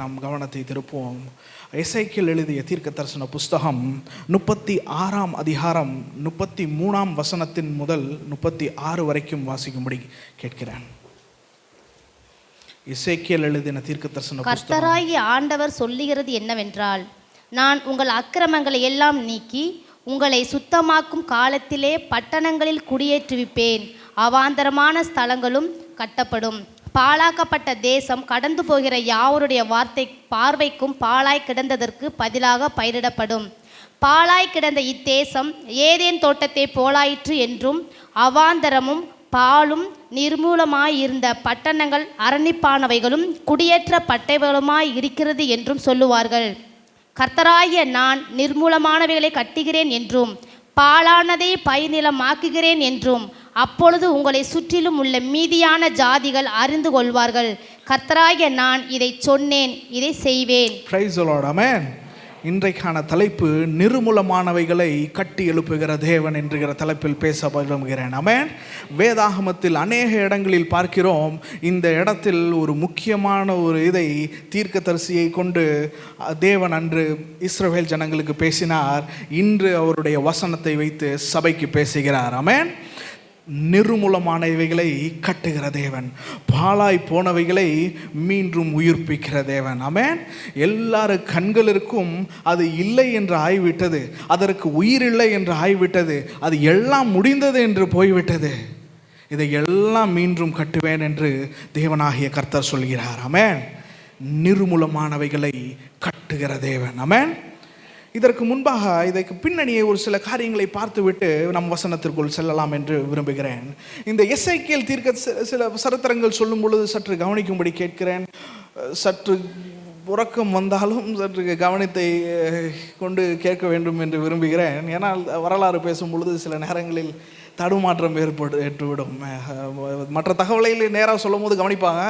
நாம் கவனத்தை திருப்புவோம். எசேக்கியேல் எழுதிய தீர்க்க தரிசன புஸ்தகம் 36ஆம் அதிகாரம் 33ஆம் வசனத்தின் முதல் 36 வரைக்கும் வாசிக்கும்படி கேட்கிறேன். எசேக்கியேல் எழுதின தீர்க்க தரிசன புஸ்தகம். கர்த்தராகிய ஆண்டவர் சொல்லுகிறது என்னவென்றால், நான் உங்கள் அக்கிரமங்களை எல்லாம் நீக்கி உங்களை சுத்தமாக்கும் காலத்திலே பட்டணங்களில் குடியேற்றுவிப்பேன். அவாந்தரமான ஸ்தலங்களும் கட்டப்படும். பாழாக்கப்பட்ட தேசம் கடந்து போகிற யாவருடைய பார்வைக்கும் பாழாய் கிடந்ததற்கு பதிலாக பயிரிடப்படும். பாழாய் கிடந்த இத்தேசம் ஏதேன் தோட்டத்தை போலாயிற்று என்றும், அவாந்தரமும் பாலும் நிர்மூலமாயிருந்த பட்டணங்கள் அரணிப்பானவைகளும் குடியேற்றப்பட்டவைகளுமாய் இருக்கிறது என்றும் சொல்லுவார்கள். கர்த்தராகிய நான் நிர்மூலமானவைகளை கட்டுகிறேன் என்றும் பாழானதை பயிர்நிலமாக்குகிறேன் என்றும் அப்பொழுது உங்களை சுற்றிலும் உள்ள மீதியான ஜாதிகள் அறிந்து கொள்வார்கள். கர்த்தராகிய நான் இதை சொன்னேன், இதை செய்வேன். Praise the Lord. Amen. இன்றைக்கான தலைப்பு நிர்மூலமானவைகளை கட்டி எழுப்புகிற தேவன் என்கிற தலைப்பில் பேச விரும்புகிறேன். ஆமென். வேதாகமத்தில் அநேக இடங்களில் பார்க்கிறோம். இந்த இடத்தில் ஒரு முக்கியமான ஒரு இதை தீர்க்கதரிசியை கொண்டு தேவன் அன்று இஸ்ரவேல் ஜனங்களுக்கு பேசினார். இன்று அவருடைய வசனத்தை வைத்து சபைக்கு பேசுகிறார். ஆமென். நிர்மூலமானவைகளை கட்டுகிற தேவன், பாழாய் போனவைகளை மீண்டும் உயிர்ப்பிக்கிற தேவன். ஆமென். எல்லாரு கண்களிற்கும் அது இல்லை என்று ஆய்விட்டது, அதற்கு உயிர் இல்லை என்று ஆய்விட்டது, அது எல்லாம் முடிந்தது என்று போய்விட்டது. இதை எல்லாம் மீண்டும் கட்டுவேன் என்று தேவனாகிய கர்த்தர் சொல்கிறார். ஆமென். நிர்மூலமானவைகளை கட்டுகிற தேவன். ஆமென். இதற்கு முன்பாக இதற்கு பின்னணியை ஒரு சில காரியங்களை பார்த்துவிட்டு நம் வசனத்திற்குள் செல்லலாம் என்று விரும்புகிறேன். இந்த எசேக்கியேல் தீர்க்க சில சரித்திரங்கள் சொல்லும் பொழுது சற்று கவனிக்கும்படி கேட்கிறேன். சற்று உறக்கம் வந்தாலும் சற்று கவனத்தை கொண்டு கேட்க வேண்டும் என்று விரும்புகிறேன். ஏன்னால் வரலாறு பேசும் பொழுது சில நேரங்களில் தடுமாற்றம் ஏற்பட்டுவிடும். மற்ற தகவலை நேராக சொல்லும் போது கவனிப்பாங்க,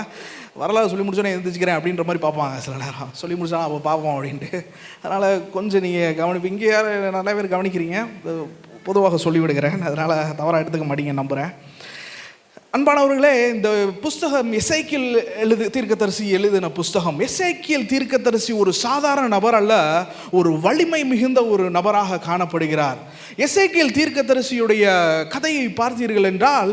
வரலாறு சொல்லி முடிச்சோன்னே எழுந்திரிச்சிக்கிறேன் அப்படின்ற மாதிரி பார்ப்பாங்க. சில நேரம் சொல்லி முடிச்சா அப்போ பார்ப்போம் அப்படின்ட்டு. அதனால் கொஞ்சம் நீங்கள் கவனிப்பு. இங்கே யார் நிறைய பேர் கவனிக்கிறீங்க, பொதுவாக சொல்லிவிடுகிறேன், அதனால் தவறாக எடுத்துக்க மாட்டீங்க நம்புகிறேன். அன்பானவர்களே, இந்த புஸ்தகம் எசேக்கியேல் தீர்க்கதரிசி எழுதின புஸ்தகம். எசேக்கியேல் தீர்க்கதரிசி ஒரு சாதாரண நபர் அல்ல, ஒரு வலிமை மிகுந்த ஒரு நபராக காணப்படுகிறார். எசேக்கியேல் தீர்க்கதரிசியுடைய கதையை பார்த்தீர்கள் என்றால்,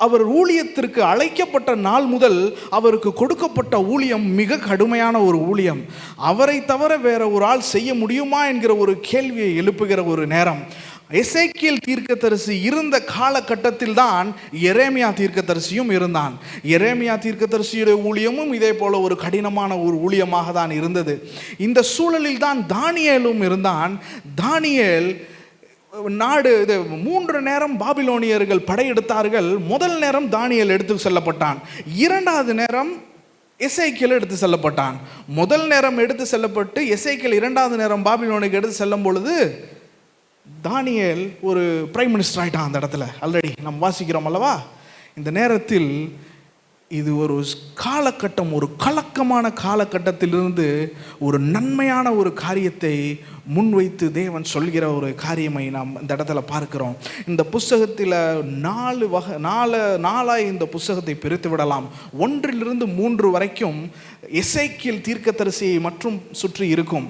அவர் ஊழியத்திற்கு அழைக்கப்பட்ட நாள் முதல் அவருக்கு கொடுக்கப்பட்ட ஊழியம் மிக கடுமையான ஒரு ஊழியம். அவரை தவிர வேற ஒரு ஆள் செய்ய முடியுமா என்கிற ஒரு கேள்வியை எழுப்புகிற ஒரு நேரம். எசேக்கியேல் தீர்க்கதரிசி இருந்த காலகட்டத்தில் தான் எரேமியா தீர்க்கதரிசியும் இருந்தான். எரேமியா தீர்க்கதரிசியுடைய ஊழியமும் இதே போல ஒரு கடினமான ஒரு ஊழியமாக தான் இருந்தது. இந்த சூழலில் தான் தானியேலும் இருந்தான். தானியேல் நாடு இது 3 நேரம் பாபிலோனியர்கள் படையெடுத்தார்கள். முதல் நேரம் தானியேல் எடுத்து செல்லப்பட்டான். 2வது நேரம் எசேக்கியேல் எடுத்து செல்லப்பட்டான். முதல் நேரம் எடுத்து செல்லப்பட்டு எசேக்கியேல் 2வது நேரம் பாபிலோனுக்கு எடுத்து செல்லும் பொழுது தானியேல் ஒரு பிரைம் மினிஸ்டர் ஆயிட்டான் அந்த இடத்துல. ஆல்ரெடி நம்ம வாசிக்கிறோம் அல்லவா. இந்த நேரத்தில் இது ஒரு காலகட்டம், ஒரு கலக்கமான காலகட்டத்திலிருந்து ஒரு நன்மையான ஒரு காரியத்தை முன்வைத்து தேவன் சொல்கிற ஒரு காரியமை நாம் இந்த இடத்துல பார்க்கிறோம். இந்த புஸ்தகத்தில் 4 இந்த புஸ்தகத்தை பிரித்து விடலாம். 1 to 3 வரைக்கும் எசேக்கியேல் தீர்க்கதரிசியை மற்றும் சுற்றி இருக்கும்.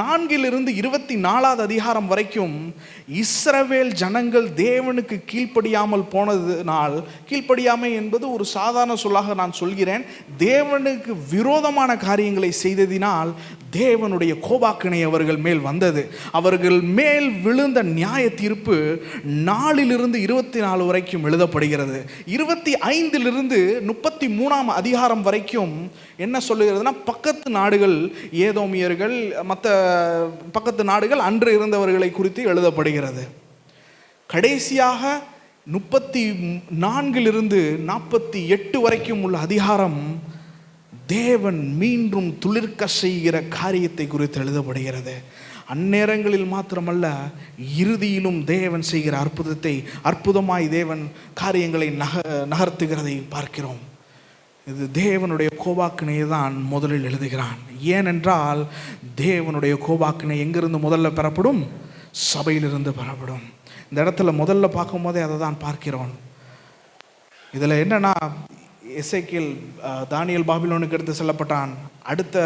4 to 24வது அதிகாரம் வரைக்கும் இஸ்ரவேல் ஜனங்கள் தேவனுக்கு கீழ்ப்படியாமல் போனதுனால், கீழ்ப்படியாமை என்பது ஒரு சாதாரண சொல்லாக நான் சொல்கிறேன், தேவனுக்கு விரோதமான காரியங்களை செய்ததினால் தேவனுடைய கோபாக்கினை அவர்கள் மேல் வந்தது. அவர்கள் மேல் விழுந்த நியாய தீர்ப்பு 4 to 24 வரைக்கும் எழுதப்படுகிறது. 25 to 33ஆம் அதிகாரம் வரைக்கும் என்ன சொல்லுகிறதுனா, பக்கத்து நாடுகள், ஏதோமியர்கள், மற்ற பக்கத்து நாடுகள் அன்று இருந்தவர்களை குறித்து எழுதப்படுகிறது. கடைசியாக 34 to 48 வரைக்கும் உள்ள அதிகாரம் தேவன் மீண்டும் துளிர்க்க செய்கிற காரியத்தை குறித்து எழுதப்படுகிறது. அந்நேரங்களில் மாத்திரமல்ல, இறுதியிலும் தேவன் செய்கிற அற்புதமாய் தேவன் காரியங்களை நகர்த்துகிறதை பார்க்கிறோம். இது தேவனுடைய கோபாக்கினையை தான் முதலில் எழுதுகிறான். ஏனென்றால் தேவனுடைய கோபாக்கினை எங்கிருந்து முதல்ல பெறப்படும்? சபையிலிருந்து பெறப்படும். இந்த இடத்துல முதல்ல பார்க்கும் போதே அதை தான் பார்க்கிறோம். இதில் என்னன்னா, எசேக்கியேல் தானியேல் பாபிலோனுக்கு எடுத்து செல்லப்பட்டான். அடுத்த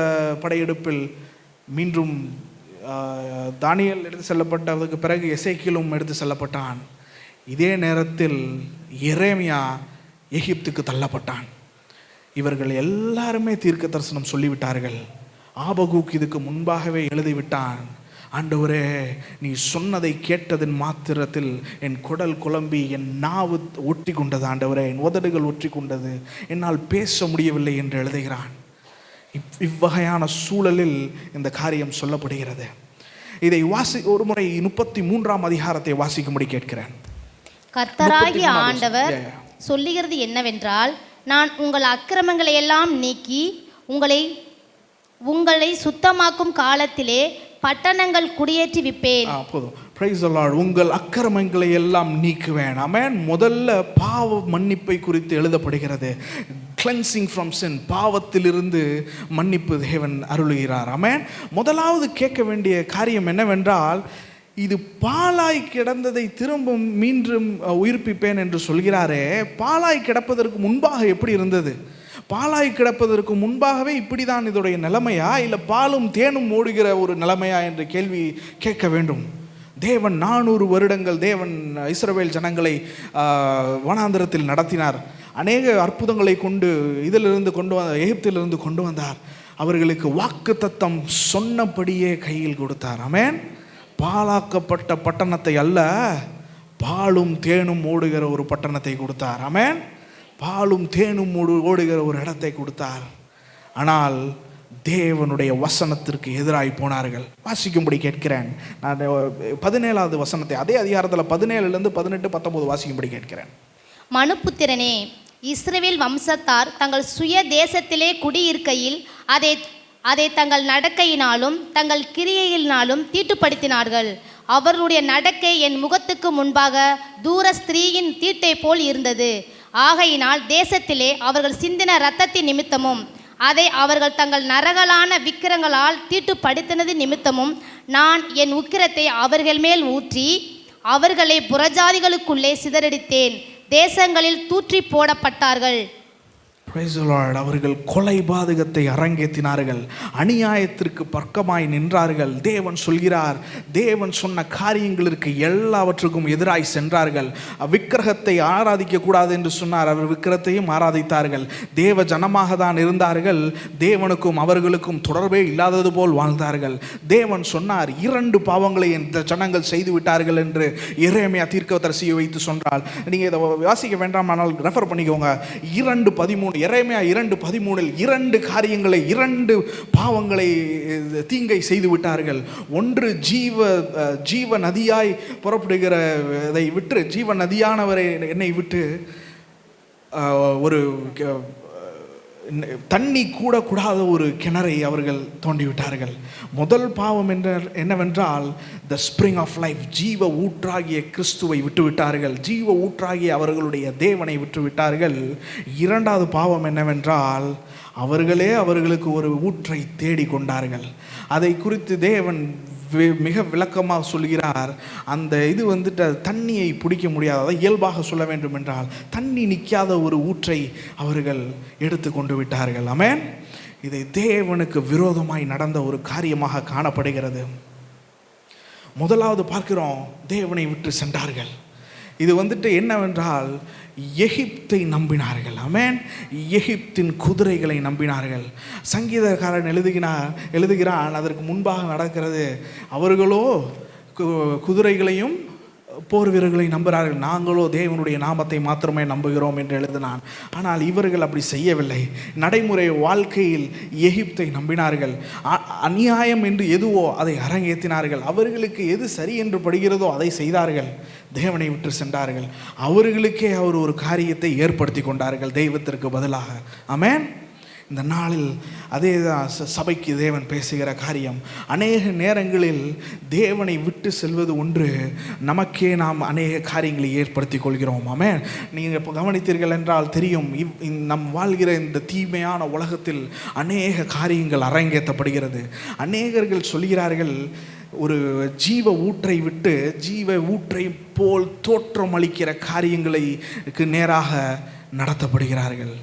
படையெடுப்பில் மீண்டும் தானியேல் எடுத்து செல்லப்பட்டதுக்கு பிறகு எசேக்கியேலும் எடுத்து செல்லப்பட்டான். இதே நேரத்தில் எரேமியா எகிப்துக்கு தள்ளப்பட்டான். இவர்கள் எல்லாருமே தீர்க்க தரிசனம் சொல்லிவிட்டார்கள். ஆபகூக் இதுக்கு முன்பாகவே எழுதிவிட்டான், ஆண்டவரே நீ சொன்னதை கேட்டதின் மாத்திரத்தில் என் குடல் குழம்பி என் நாவு ஒட்டி கொண்டது, ஆண்டவரே என் உதடுகள் ஒட்டி கொண்டது, என்னால் பேச முடியவில்லை என்று எழுதுகிறான். இவ்வகையான சூழலில் இந்த காரியம் சொல்லப்படுகிறது. இதை ஒரு முறை 33ஆம் அதிகாரத்தை வாசிக்கும்படி கேட்கிறேன். கர்த்தராகிய ஆண்டவர் சொல்லுகிறது என்னவென்றால், நான் உங்கள் அக்கிரமங்களை எல்லாம் நீக்கி உங்களை சுத்தமாக்கும் காலத்திலே பட்டணங்கள் குடியேற்றி விப்பேன். போதும். Price the Lord. உங்கள் அக்கிரமங்களை எல்லாம் நீக்குவேன். ஆமென். முதல்ல பாவ மன்னிப்பை குறித்து எழுதப்படுகிறது. கிளென்சிங் ஃப்ரம் சின், பாவத்திலிருந்து மன்னிப்பு தேவன் அருளுகிறார். ஆமென். முதலாவது கேட்க வேண்டிய காரியம் என்னவென்றால், இது பாலாய் கிடந்ததை திரும்பவும் மீண்டும் உயிர்ப்பிப்பேன் என்று சொல்கிறாரே, பாலாய் கிடப்பதற்கு முன்பாக எப்படி இருந்தது? பாலாய் கிடப்பதற்கு முன்பாகவே இப்படிதான் இதோடைய நிலைமையா, இல்லை பாலும் தேனும் ஓடுகிற ஒரு நிலைமையா என்ற கேள்வி கேட்க வேண்டும். தேவன் 400 வருடங்கள் தேவன் இஸ்ரவேல் ஜனங்களை வனாந்திரத்தில் நடத்தினார். அநேக அற்புதங்களை கொண்டு இதிலிருந்து எகிப்திலிருந்து கொண்டு வந்தார். அவர்களுக்கு வாக்கு தத்தம் சொன்னபடியே கையில் கொடுத்தார். ஆமென். பாலாக்கப்பட்ட பட்டணத்தை அல்ல, பாலும் தேனும் ஓடுகிற ஒரு பட்டணத்தை கொடுத்தார். ஆமென். பாலும் தேனும் ஓடுகிற ஒரு இடத்தை கொடுத்தார். ஆனால் தேவனுடைய வசனத்திற்கு எதிராய் போனார்கள். வாசிக்கும்படி கேட்கிறேன். நான் 17வது வசனத்தை அதே அதிகாரத்தில் 17லேருந்து 18, 19 வாசிக்கும்படி கேட்கிறேன். மனுப்புத்திரனே, இஸ்ரவேல் வம்சத்தார் தங்கள் சுய தேசத்திலே குடியிருக்கையில் அதை தங்கள் நடக்கையினாலும் தங்கள் கிரியையினாலும் தீட்டுப்படுத்தினார்கள். அவர்களுடைய நடக்கை என் முகத்துக்கு முன்பாக தூர ஸ்திரீயின் தீட்டை போல் இருந்தது. ஆகையினால் தேசத்திலே அவர்கள் சிந்தின இரத்தத்தின் நிமித்தமும் அதை அவர்கள் தங்கள் நரகலான விக்கிரங்களால் தீட்டுப்படுத்தினது நிமித்தமும் நான் என் உக்கிரத்தை அவர்கள் மேல் ஊற்றி அவர்களை புறஜாதிகளுக்குள்ளே சிதறடித்தேன். தேசங்களில் தூற்றி போடப்பட்டார்கள். Praise the Lord. அவர்கள் கொலை பாதகத்தை அரங்கேற்றினார்கள், அநியாயத்திற்கு பக்கமாய் நின்றார்கள். தேவன் சொல்கிறார், தேவன் சொன்ன காரியங்களுக்கு எல்லாவற்றுக்கும் எதிராய் சென்றார்கள். விக்கிரகத்தை ஆராதிக்க கூடாது என்று சொன்னார், அவர் விக்கிரகத்தையும் ஆராதித்தார்கள். தேவ ஜனமாக தான் இருந்தார்கள், தேவனுக்கும் அவர்களுக்கும் தொடர்பே இல்லாதது போல் வாழ்ந்தார்கள். தேவன் சொன்னார், 2 பாவங்களை இந்த ஜனங்கள் செய்து விட்டார்கள் என்று எரேமியா தீர்க்கதரிசியை வைத்து சொன்னால், நீங்கள் இதை வாசிக்க வேண்டாம், ஆனால் ரெஃபர் பண்ணிக்கோங்க. 2:13 எரேமியா 2:13 2 காரியங்களை, 2 பாவங்களை, தீங்கை செய்து விட்டார்கள். ஒன்று ஜீவ நதியாய் புறப்படுகிறதை விட்டு, ஜீவ நதியானவரை என்னை விட்டு ஒரு தண்ணி கூட கூடாத ஒரு கிணறை அவர்கள் தோண்டிவிட்டார்கள். முதல் பாவம் என்னவென்றால் த ஸ்பிரிங் ஆஃப் லைஃப், ஜீவ ஊற்றாகிய கிறிஸ்துவை விட்டுவிட்டார்கள், ஜீவ ஊற்றாகிய அவர்களுடைய தேவனை விட்டுவிட்டார்கள். 2வது பாவம் என்னவென்றால் அவர்களே அவர்களுக்கு ஒரு ஊற்றை தேடி கொண்டார்கள். அதை குறித்து தேவன் மிக விளக்கமாக சொல்கிறார். அந்த இது தண்ணியை பிடிக்க முடியாத, அதை இயல்பாக சொல்ல வேண்டும் என்றால் தண்ணி நிற்காத ஒரு ஊற்றை அவர்கள் எடுத்து கொண்டு விட்டார்கள். ஆமென். இதை தேவனுக்கு விரோதமாய் நடந்த ஒரு காரியமாக காணப்படுகிறது. முதலாவது பார்க்கிறோம், தேவனை விட்டு சென்றார்கள். இது என்னவென்றால் எகிப்தை நம்பினார்கள். ஆமென். எகிப்தின் குதிரைகளை நம்பினார்கள். சங்கீதக்காரன் எழுதுகிறான் அதற்கு முன்பாக நடக்கிறது, அவர்களோ குதிரைகளையும் போர் வீரர்களை நம்புகிறார்கள், நாங்களோ தேவனுடைய நாமத்தை மாத்திரமே நம்புகிறோம் என்று எழுதினான். ஆனால் இவர்கள் அப்படி செய்யவில்லை. நடைமுறை வாழ்க்கையில் எகிப்தை நம்பினார்கள். அநியாயம் என்று எதுவோ அதை அரங்கேற்றினார்கள். அவர்களுக்கு எது சரி என்று படுகிறதோ அதை செய்தார்கள். தேவனை விட்டு சென்றார்கள். அவர்களுக்கே அவர் ஒரு காரியத்தை ஏற்படுத்தி கொண்டார்கள் தெய்வத்திற்கு பதிலாக. ஆமென். இந்த நாளில் அதே தான் சபைக்கு தேவன் பேசுகிற காரியம். அநேக நேரங்களில் தேவனை விட்டு செல்வது ஒன்று, நமக்கே நாம் அநேக காரியங்களை ஏற்படுத்தி கொள்கிறோம். ஆமென். நீங்கள் இப்போ கவனித்தீர்கள் என்றால் தெரியும், நம் வாழ்கிற இந்த தீமையான உலகத்தில் அநேக காரியங்கள் அரங்கேற்றப்படுகிறது. அநேகர்கள் சொல்கிறார்கள், ஒரு ஜீவ ஊற்றை விட்டு ஜீவ ஊற்றை போல் தோற்றம் அளிக்கிற காரியங்களுக்கு நேராக நடத்தப்படுகிறார்கள்.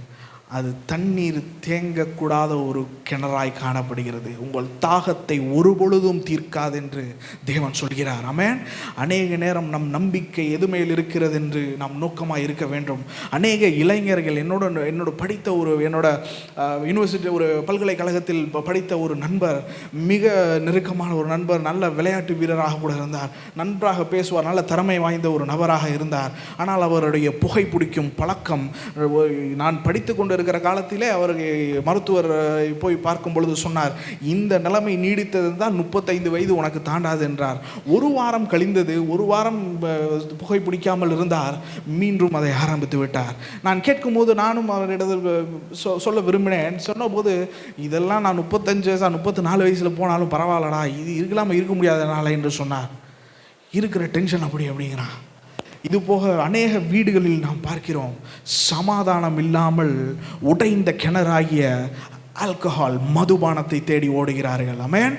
அது தண்ணீர் தேங்கக்கூடாத ஒரு கிணறாய் காணப்படுகிறது. உங்கள் தாகத்தை ஒருபொழுதும் தீர்க்காது என்று தேவன் சொல்கிறார். ஆமென். அநேக நேரம் நம் நம்பிக்கை எது மேல் இருக்கிறது என்று நாம் நோக்கமாக இருக்க வேண்டும். அநேக இளைஞர்கள் என்னோட படித்த என்னோட யூனிவர்சிட்டி ஒரு பல்கலைக்கழகத்தில் படித்த ஒரு நண்பர், மிக நெருக்கமான ஒரு நண்பர், நல்ல விளையாட்டு வீரராக கூட இருந்தார், நன்றாக பேசுவார், நல்ல திறமை வாய்ந்த ஒரு நபராக இருந்தார். ஆனால் அவருடைய புகைப்பிடிக்கும் பழக்கம், நான் படித்து கொண்டு இருக்கிற காலத்திலே அவர் மருத்துவர் போய் பார்க்கும் பொழுது சொன்னார், இந்த நிலைமை நீடித்தது தான் 35 வயது உனக்கு தாண்டாது என்றார். ஒரு வாரம் கழிந்தது, ஒரு வாரம் புகைப்பிடிக்காமல் இருந்தார், மீண்டும் அதை ஆரம்பித்து விட்டார். நான் கேட்கும் போது நானும் அவரிடத்தில் சொல்ல விரும்பினேன். சொன்னபோது, இதெல்லாம் நான் 35 34 வயசில் போனாலும் பரவாயில்லடா, இது இருக்கலாமல் இருக்க முடியாதனால என்று சொன்னார். இருக்கிற டென்ஷன் அப்படிங்கிறான். இது போக அநேக வீடுகளில் நாம் பார்க்கிறோம், சமாதானம் இல்லாமல் உடைந்த கிணறாகிய ஆல்கஹால், மதுபானத்தை தேடி ஓடுகிறார்கள். ஆமென்.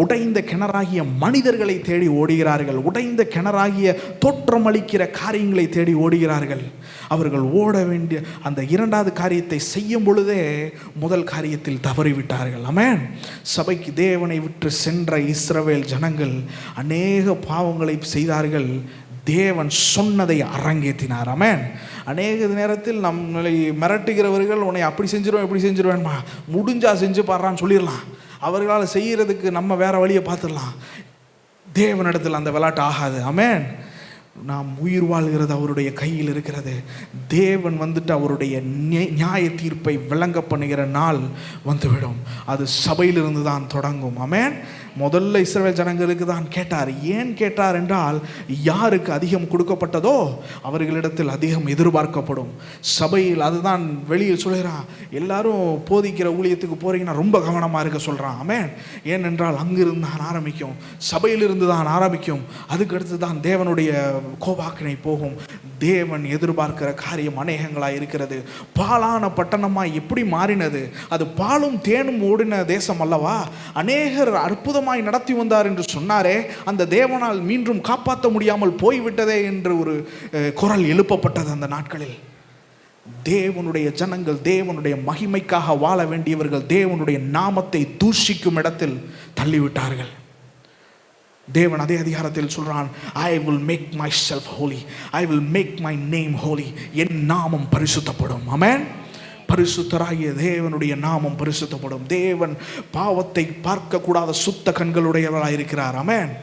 உடைந்த கிணறாகிய மனிதர்களை தேடி ஓடுகிறார்கள். உடைந்த கிணறாகிய தோற்றமளிக்கிற காரியங்களை தேடி ஓடுகிறார்கள். அவர்கள் ஓட வேண்டிய அந்த இரண்டாவது காரியத்தை செய்யும் பொழுதே முதல் காரியத்தில் தவறிவிட்டார்கள். ஆமென். சபைக்கு தேவனை விட்டு சென்ற இஸ்ரவேல் ஜனங்கள் அநேக பாவங்களை செய்தார்கள். தேவன் சொன்னதை அரங்கேற்றினார். ஆமென். அநேக நேரத்தில் நம்மளை மிரட்டுகிறவர்கள், உன்னை அப்படி செஞ்சிருவேன் இப்படி செஞ்சிருவேன்மா, முடிஞ்சா செஞ்சு பாடுறான்னு சொல்லிடலாம். அவர்களால் செய்கிறதுக்கு நம்ம வேற வழியை பார்த்துடலாம். தேவனிடத்தில் அந்த விளையாட்டு ஆகாது. ஆமென். நாம் உயிர் வாழ்கிறது அவருடைய கையில் இருக்கிறது. தேவன் வந்துட்டு அவருடைய நியாய தீர்ப்பை விளங்க பண்ணுகிற நாள் வந்துவிடும். அது சபையிலிருந்து தான் தொடங்கும். ஆமென். முதல்ல இஸ்ரவேல் ஜனங்களுக்கு தான் கேட்டார். ஏன் கேட்டார் என்றால், யாருக்கு அதிகம் கொடுக்கப்பட்டதோ அவர்களிடத்தில் அதிகம் எதிர்பார்க்கப்படும். சபையில் அதுதான் வெளியில் சொல்கிறான். எல்லாரும் போதிக்கிற ஊழியத்துக்கு போறீங்கன்னா ரொம்ப கவனமாக இருக்க சொல்கிறான். ஆமென். ஏனென்றால் அங்கிருந்து தான் ஆரம்பிக்கும், சபையிலிருந்து தான் ஆரம்பிக்கும். அதுக்கடுத்து தான் தேவனுடைய கோபாக்கினை போகும். தேவன் எதிர்பார்க்கிற காரியம் அநேகங்களாக இருக்கிறது. பாலான பட்டணமாய் எப்படி மாறினது? அது பாலும் தேனும் ஓடின தேசம் அல்லவா? அநேகர் அற்புதமாய் நடத்தி வந்தார் என்று சொன்னாரே, அந்த தேவனால் மீண்டும் காப்பாற்ற முடியாமல் போய்விட்டதே என்று ஒரு குரல் எழுப்பப்பட்டது அந்த நாட்களில். தேவனுடைய ஜனங்கள் தேவனுடைய மகிமைக்காக வாழ வேண்டியவர்கள் தேவனுடைய நாமத்தை தூஷிக்கும் இடத்தில் தள்ளிவிட்டார்கள். தேவன் அதே அதிகாரத்தில் சொல்றான், I will make myself holy, I will make my name holy. என் நாமம் பரிசுத்தப்படும். ஆமென். பரிசுத்தராகிய தேவனுடைய நாமம் பரிசுத்தப்படும். தேவன் பாவத்தை பார்க்க கூடாத சுத்த கண்களுடையவராக இருக்கிறார். ஆமென்.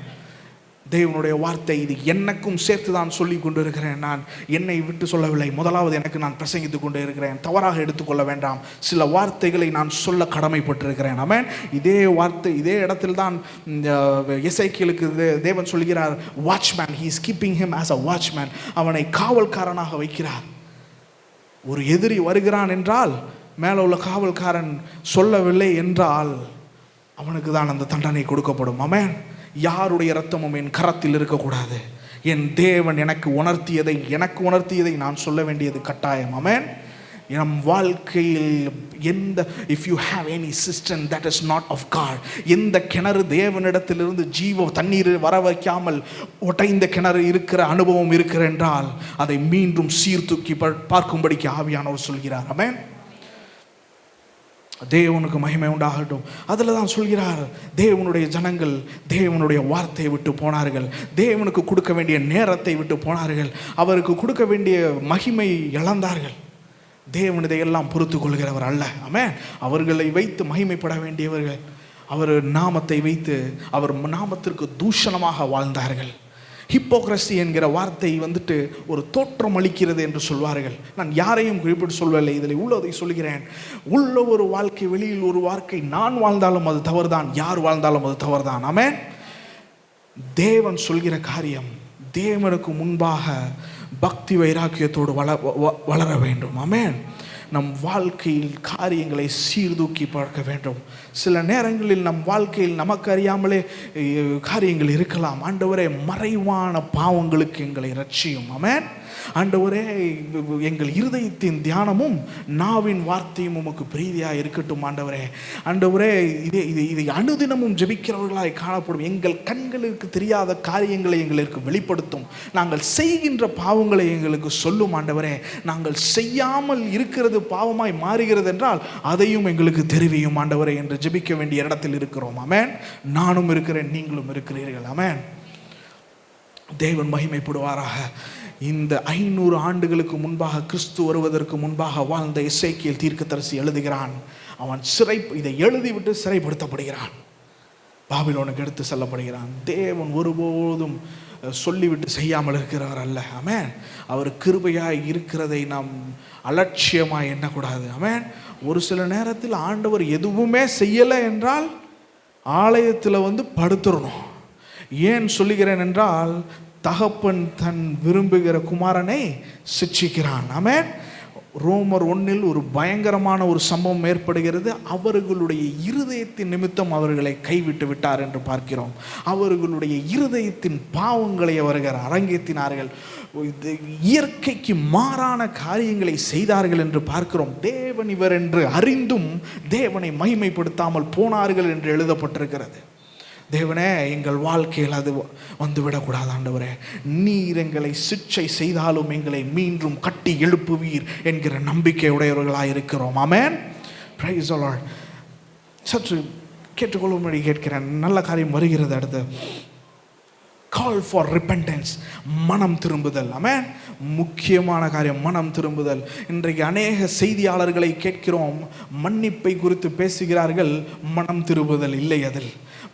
தேவனுடைய வார்த்தை இது எனக்கும் சேர்த்து தான் சொல்லி கொண்டு இருக்கிறேன். நான் என்னை விட்டு சொல்லவில்லை. முதலாவது எனக்கு நான் பிரசங்கித்து கொண்டு இருக்கிறேன். தவறாக எடுத்துக்கொள்ள வேண்டாம். சில வார்த்தைகளை நான் சொல்ல கடமைப்பட்டிருக்கிறேன். ஆமென். இதே வார்த்தை இதே இடத்தில் தான் எசேக்கியேலுக்கு தேவன் சொல்கிறார், watchman, he is keeping him as a watchman. அவனை காவல்காரனாக வைக்கிறார். ஒரு எதிரி வருகிறான் என்றால், மேலே உள்ள காவல்காரன் சொல்லவில்லை என்றால் அவனுக்கு தான் அந்த தண்டனை கொடுக்கப்படும். ஆமென். யாருடைய இரத்தமும் என் கரத்தில் இருக்கக்கூடாது. என் தேவன் எனக்கு உணர்த்தியதை நான் சொல்ல வேண்டியது கட்டாயம். ஆமென். நம் வாழ்க்கையில் if you have any cistern that is not of God, எந்த கிணறு தேவனிடத்திலிருந்து ஜீவ தண்ணீர் வர வைக்காமல் உடைந்த கிணறு இருக்கிற அனுபவம் இருக்கிற என்றால் அதை மீண்டும் சீர்தூக்கி பார்க்கும்படிக்கு ஆவியானவர் சொல்கிறார். ஆமென். தேவனுக்கு மகிமை உண்டாகட்டும். அதில் தான் சொல்கிறார், தேவனுடைய ஜனங்கள் தேவனுடைய வார்த்தையை விட்டு போனார்கள். தேவனுக்கு கொடுக்க வேண்டிய நேரத்தை விட்டு போனார்கள். அவருக்கு கொடுக்க வேண்டிய மகிமை இழந்தார்கள். தேவன் இதையெல்லாம் பொறுத்து கொள்கிறவர் அல்ல. ஆமென். அவர்களை வைத்து மகிமைப்பட வேண்டியவர்கள் அவர் நாமத்தை வைத்து அவர் நாமத்திற்கு தூஷணமாக வாழ்ந்தார்கள். ஹிப்போக்ரஸி என்கிற வார்த்தை வந்துட்டு ஒரு தோற்றம் அளிக்கிறது என்று சொல்வார்கள். நான் யாரையும் குறிப்பிட்டு சொல்லவில்லை, இதில் உள்ளதை சொல்கிறேன். உள்ள ஒரு வாழ்க்கை, வெளியில் ஒரு வாழ்க்கை. நான் வாழ்ந்தாலும் அது தவறுதான், யார் வாழ்ந்தாலும் அது தவறுதான். ஆமென். தேவன் சொல்கிற காரியம், தேவனுக்கு முன்பாக பக்தி வைராக்கியத்தோடு வளர வேண்டும். ஆமென். நம் வாழ்க்கையில் காரியங்களை சீர்தூக்கி பார்க்க வேண்டும். சில நேரங்களில் நம் வாழ்க்கையில் நமக்கு அறியாமலே காரியங்கள் இருக்கலாம். ஆண்டவரே, மறைவான பாவங்களுக்கு எங்களை ரட்சியும். ஆமென். ஆண்டவரே, எங்கள் இருதயத்தின் தியானமும் நாவின் வார்த்தையும் உமக்கு பிரீதியாக இருக்கட்டும் ஆண்டவரே. ஆண்டவரே, இதை அனுதினமும் ஜெபிக்கிறவர்களாய் காணப்படும். எங்கள் கண்களுக்கு தெரியாத காரியங்களை எங்களுக்கு வெளிப்படுத்தும். நாங்கள் செய்கின்ற பாவங்களை எங்களுக்கு சொல்லும் ஆண்டவரே. நாங்கள் செய்யாமல் இருக்கிறது பாவமாய் மாறுகிறது என்றால் அதையும் எங்களுக்கு தெரிவியும் ஆண்டவரே என்று ஜெபிக்க வேண்டிய இடத்தில் இருக்கிறோம். ஆமென். நானும் இருக்கிறேன், நீங்களும் இருக்கிறீர்கள். ஆமென். தேவன் மகிமைப்படுவாராக. இந்த 500 ஆண்டுகளுக்கு முன்பாக, கிறிஸ்து வருவதற்கு முன்பாக வாழ்ந்த எசேக்கியேல் தீர்க்கதரிசி எழுதுகிறான். அவன் இதை எழுதிவிட்டு சிறைப்படுத்தப்படுகிறான், பாபிலோனுக்கு எடுத்து செல்லப்படுகிறான். தேவன் ஒருபோதும் சொல்லிவிட்டு செய்யாமல் இருக்கிறவர் அல்ல. ஆமென். அவர் கிருபையாய் இருக்கிறதை நாம் அலட்சியமாய் எண்ணக்கூடாது. ஆமென். ஒரு சில நேரத்தில் ஆண்டவர் எதுவுமே செய்யலை என்றால் ஆலயத்தில் படுத்துடணும். ஏன் சொல்லுகிறேன் என்றால், தகப்பன் தன் விரும்புகிற குமாரனை சிட்சிக்கிறான். ஆமென். ரோமர் 1 ஒரு பயங்கரமான ஒரு சம்பவம் ஏற்படுகிறது. அவர்களுடைய இருதயத்தின் நிமித்தம் அவர்களை கைவிட்டு விட்டார் என்று பார்க்கிறோம். அவர்களுடைய இருதயத்தின் பாவங்களை அவர்கள் அரங்கேற்றினார்கள். இயற்கைக்கு மாறான காரியங்களை செய்தார்கள் என்று பார்க்கிறோம். தேவன் இவர் என்று அறிந்தும் தேவனை மகிமைப்படுத்தாமல் போனார்கள் என்று எழுதப்பட்டிருக்கிறது. தேவனே, எங்கள் வாழ்க்கையில் அது வந்துவிடக்கூடாது ஆண்டவரே. நீர் எங்களை சிட்சை செய்தாலும் எங்களை மீண்டும் கட்டி எழுப்புவீர் என்கிற நம்பிக்கை உடையவர்களாக இருக்கிறோம். ஆமென். Praise the lord. சற்று கேட்டுக்கொள்ளும்படி கேட்கிறேன். நல்ல காரியம் வருகிறது. அடுத்து கால் ஃபார் ரிப்பெண்டன்ஸ், மனம் திரும்புதல். ஆமென். முக்கியமான காரியம் மனம் திரும்புதல். இன்றைக்கு அநேக செய்தியாளர்களை கேட்கிறோம், மன்னிப்பை குறித்து பேசுகிறார்கள், மனம் திரும்புதல் இல்லை. அதில்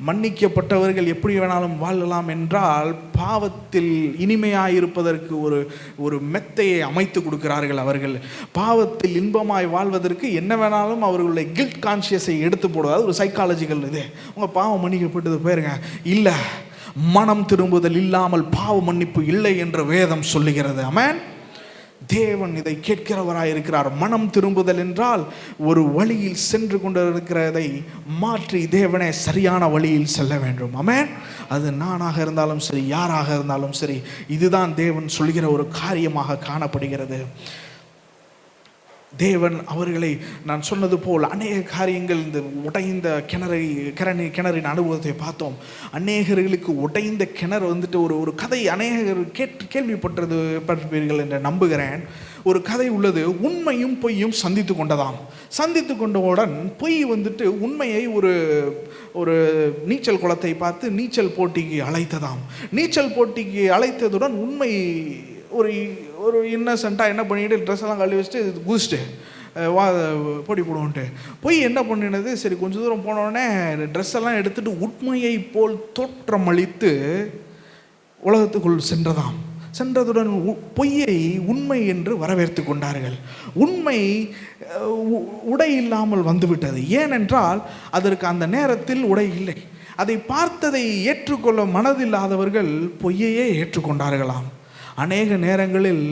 மன்னிக்கப்பட்டவர்கள் எப்படி வேணாலும் வாழலாம் என்றால் பாவத்தில் இனிமையாயிருப்பதற்கு ஒரு மெத்தையை அமைத்து கொடுக்கிறார்கள். அவர்கள் பாவத்தில் இன்பமாய் வாழ்வதற்கு என்ன வேணாலும் அவர்களுடைய கில்ட் கான்சியஸை எடுத்து போடுவது ஒரு சைக்காலஜிக்கல் இது. உங்கள் பாவம் மன்னிக்கப்பட்டது போயிருங்க. இல்லை, மனம் திரும்புதல் இல்லாமல் பாவ மன்னிப்பு இல்லை என்று வேதம் சொல்லுகிறது. ஆமென். தேவன் இதை கேட்கிறவராயிருக்கிறார். மனம் திரும்புதல் என்றால் ஒரு வழியில் சென்று கொண்டிருக்கிறதை மாற்றி தேவனே சரியான வழியில் செல்ல வேண்டும். ஆமென். அது நானாக இருந்தாலும் சரி, யாராக இருந்தாலும் சரி, இதுதான் தேவன் சொல்கிற ஒரு காரியமாக காணப்படுகிறது. தேவன் அவர்களை, நான் சொன்னது போல் அநேக காரியங்கள், இந்த உடைந்த கிணறின் அனுபவத்தை பார்த்தோம். அநேகர்களுக்கு உடைந்த கிணறு ஒரு கதை அநேகர் கேள்விப்பட்டிருப்பீர்கள் என்று நம்புகிறேன். ஒரு கதை உள்ளது. உண்மையும் பொய்யும் சந்தித்து கொண்டதாம். சந்தித்து கொண்டவுடன் பொய் உண்மையை ஒரு நீச்சல் குளத்தை பார்த்து நீச்சல் போட்டிக்கு அழைத்ததாம். நீச்சல் போட்டிக்கு அழைத்ததுடன் உண்மை ஒரு இன்னசென்ட்டாக என்ன பண்ணிட்டு ட்ரெஸ் எல்லாம் கழுவி வச்சுட்டு குதிச்சுட்டு போட்டி போடுவோன்ட்டு போய் என்ன பண்ணினது, சரி கொஞ்சம் தூரம் போனோடனே ட்ரெஸ் எல்லாம் எடுத்துகிட்டு உண்மையை போல் தோற்றமளித்து உலகத்துக்குள் சென்றதாம். சென்றதுடன் பொய்யை உண்மை என்று வரவேற்று கொண்டார்கள். உண்மை உடை இல்லாமல் வந்துவிட்டது. ஏனென்றால் அதற்கு அந்த நேரத்தில் உடை இல்லை. அதை பார்த்ததை ஏற்றுக்கொள்ள மனதில்லாதவர்கள் பொய்யையே ஏற்றுக்கொண்டார்களாம். அநேக நேரங்களில்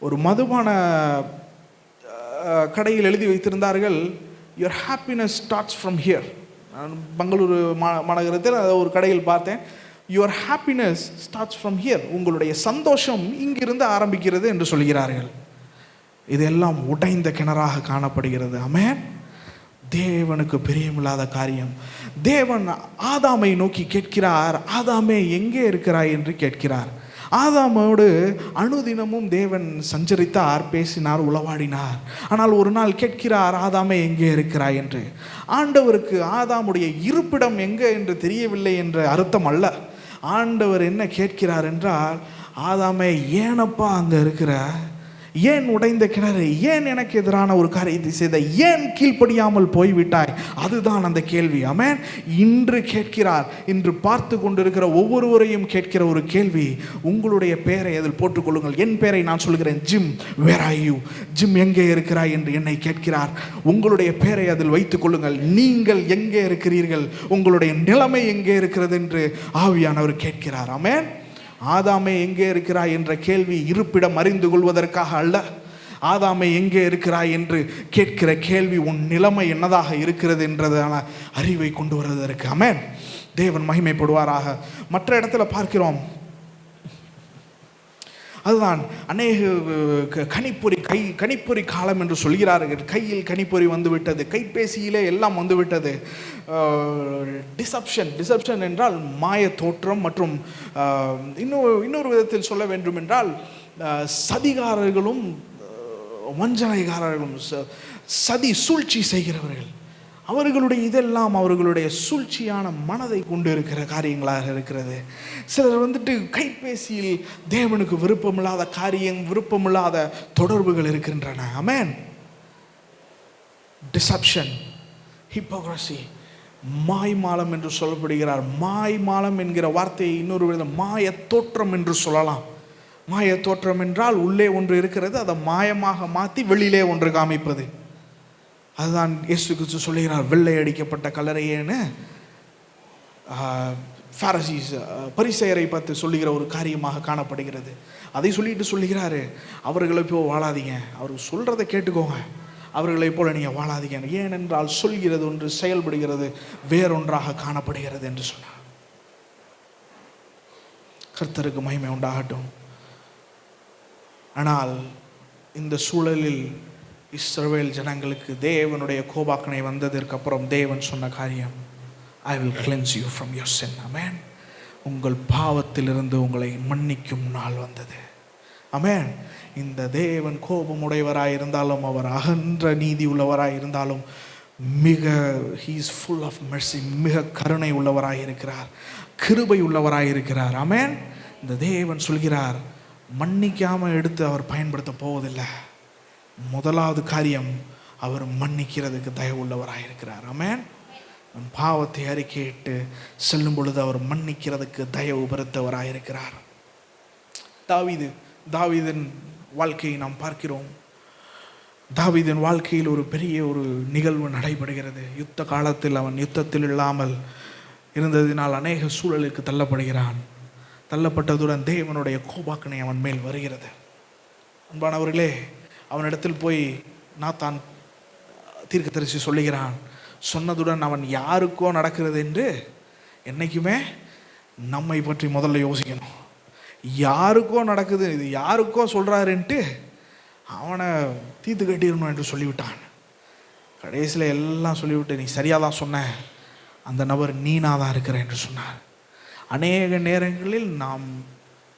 ஒரு மதுபான கடையில் எழுதி வைத்திருந்தார்கள், your happiness starts from here. நான் பெங்களூரு மாநகரத்தில் ஒரு கடையில் பார்த்தேன், your happiness starts from here, உங்களுடைய சந்தோஷம் இங்கிருந்து ஆரம்பிக்கிறது என்று சொல்கிறார்கள். இதெல்லாம் உடைந்த கிணறாக காணப்படுகிறது. ஆமென். தேவனுக்கு பிரியமில்லாத காரியம். தேவன் ஆதாமை நோக்கி கேட்கிறார், ஆதாமே எங்கே இருக்கிறாய் என்று கேட்கிறார். ஆதாமோடு அனுதினமும் தேவன் சஞ்சரித்தார், பேசினார், உளவாடினார். ஆனால் ஒரு நாள் கேட்கிறார், ஆதாமே எங்கே இருக்கிறாய் என்று. ஆண்டவருக்கு ஆதாமுடைய இருப்பிடம் எங்கே என்று தெரியவில்லை என்ற அர்த்தம் அல்ல. ஆண்டவர் என்ன கேட்கிறார் என்றால், ஆதாமே ஏனப்பா அங்கே இருக்கிற, ஏன் உடைந்த கிணறு, ஏன் எனக்கு எதிரான ஒரு காரியத்தை செய்த, ஏன் கீழ்ப்படியாமல் போய்விட்டாய், அதுதான் அந்த கேள்வி. ஆமென். இன்று கேட்கிறார். இன்று பார்த்து கொண்டிருக்கிற ஒவ்வொருவரையும் கேட்கிற ஒரு கேள்வி, உங்களுடைய பெயரை அதில் போட்டுக்கொள்ளுங்கள். என் பெயரை நான் சொல்கிறேன், Jim, where are you, Jim எங்கே இருக்கிறாய் என்று என்னை கேட்கிறார். உங்களுடைய பெயரை அதில் வைத்துக் கொள்ளுங்கள். நீங்கள் எங்கே இருக்கிறீர்கள், உங்களுடைய நிலைமை எங்கே இருக்கிறது என்று ஆவியானவர் கேட்கிறார். ஆமென். ஆதாமே எங்கே இருக்கிறாய் என்ற கேள்வி இருப்பிடம் அறிந்து கொள்வதற்காக அல்ல. ஆதாமே எங்கே இருக்கிறாய் என்று கேட்கிற கேள்வி உன் நிலைமை என்னதாக இருக்கிறது என்றதான அறிவை கொண்டு வருவதற்கு. ஆமென். தேவன் மகிமைப்படுவாராக. மற்ற இடத்துல பார்க்கிறோம், அதுதான் அநேக கணிப்பொறி காலம் என்று சொல்கிறார்கள். கையில் கணிப்பொறி வந்துவிட்டது, கைபேசியிலே எல்லாம் வந்துவிட்டது. டிசப்ஷன் என்றால் மாய தோற்றம், மற்றும் இன்னொரு விதத்தில் சொல்ல வேண்டும் என்றால் சதிகாரர்களும் வஞ்சனைகாரர்களும் சூழ்ச்சி செய்கிறவர்கள், அவர்களுடைய இதெல்லாம் அவர்களுடைய சூழ்ச்சியான மனதை கொண்டு இருக்கிற காரியங்களாக இருக்கிறது. சிலர் கைபேசியில் தேவனுக்கு விருப்பமில்லாத விருப்பமில்லாத தொடர்புகள் இருக்கின்றன. ஆமென். டிசப்ஷன், ஹிப்போக்ரசி, மாய்மாலம் என்று சொல்லப்படுகிறார். மாய்மாலம் என்கிற வார்த்தையை இன்னொரு விதம் மாய தோற்றம் என்று சொல்லலாம். மாய தோற்றம் என்றால் உள்ளே ஒன்று இருக்கிறது, அதை மாயமாக மாற்றி வெளியிலே ஒன்று காமிப்பது. அதுதான் இயேசு கிறிஸ்து சொல்லுகிறார், வெள்ளை அடிக்கப்பட்ட கல்லறையேன்னு பரிசேயரை பார்த்து சொல்லுகிற ஒரு காரியமாக காணப்படுகிறது. அதை சொல்லிட்டு சொல்லுகிறாரு, அவர்களை போல் வாழாதீங்க, அவர் சொல்றதை கேட்டுக்கோங்க, அவர்களை போல நீங்கள் வாழாதீங்க, ஏனென்றால் சொல்கிறது ஒன்று செயல்படுகிறது வேறொன்றாக காணப்படுகிறது என்று சொன்னார். கர்த்தருக்கு மகிமை உண்டாகட்டும். ஆனால் இந்த சூழலில் இஸ்ரவேல் ஜனங்களுக்கு தேவனுடைய கோபாக்கனை வந்ததற்கு அப்புறம் தேவன் சொன்ன காரியம், I will cleanse you from your sin. ஆமென். உங்கள் பாவத்திலிருந்து உங்களை மன்னிக்கும் நாள் வந்தது. ஆமென். இந்த தேவன் கோபமுடையவராய் இருந்தாலும், அவர் அகன்ற நீதி உள்ளவராய் இருந்தாலும், he is full of mercy, மிக கருணை உள்ளவராய் இருக்கிறார், கிருபை உள்ளவராய் இருக்கிறார். ஆமென். இந்த தேவன் சொல்கிறார், மன்னிக்காம எடுத்து அவர் பயன்படுத்த போவதில்லை. முதலாவது காரியம், அவர் மன்னிக்கிறதுக்கு தயவு உள்ளவராக இருக்கிறார். ஆமென். பாவத்தை அறிக்கையிட்டு செல்லும் பொழுது அவர் மன்னிக்கிறதுக்கு தயவு பெருத்தவராக இருக்கிறார். தாவீதின் வாழ்க்கையை நாம் பார்க்கிறோம். தாவீதின் வாழ்க்கையில் ஒரு பெரிய ஒரு நிகழ்வு நடைபெறுகிறது. யுத்த காலத்தில் அவன் யுத்தத்தில் இல்லாமல் இருந்ததினால் அநேக சூழலுக்கு தள்ளப்படுகிறான். தள்ளப்பட்டதுடன் தேவனுடைய கோபாக்கனை அவன் மேல் வருகிறது. அன்பானவர்களே, அவனிடத்தில் போய் நாத்தான் தீர்க்கதரிசி சொல்லுகிறான். சொன்னதுடன் அவன் யாருக்கோ நடக்கிறது என்று என்னைக்குமே நம்மை பற்றி முதல்ல யோசிக்கணும். யாருக்கோ நடக்குது, இது யாருக்கோ சொல்கிறாருன்ட்டு அவனை தீர்த்து கட்டிடணும் என்று சொல்லிவிட்டான். கடைசியில் எல்லாம் சொல்லிவிட்டு, நீ சரியாக தான் சொன்ன, அந்த நபர் நீனாக தான் இருக்கிற என்று சொன்னார். அநேக நேரங்களில் நாம்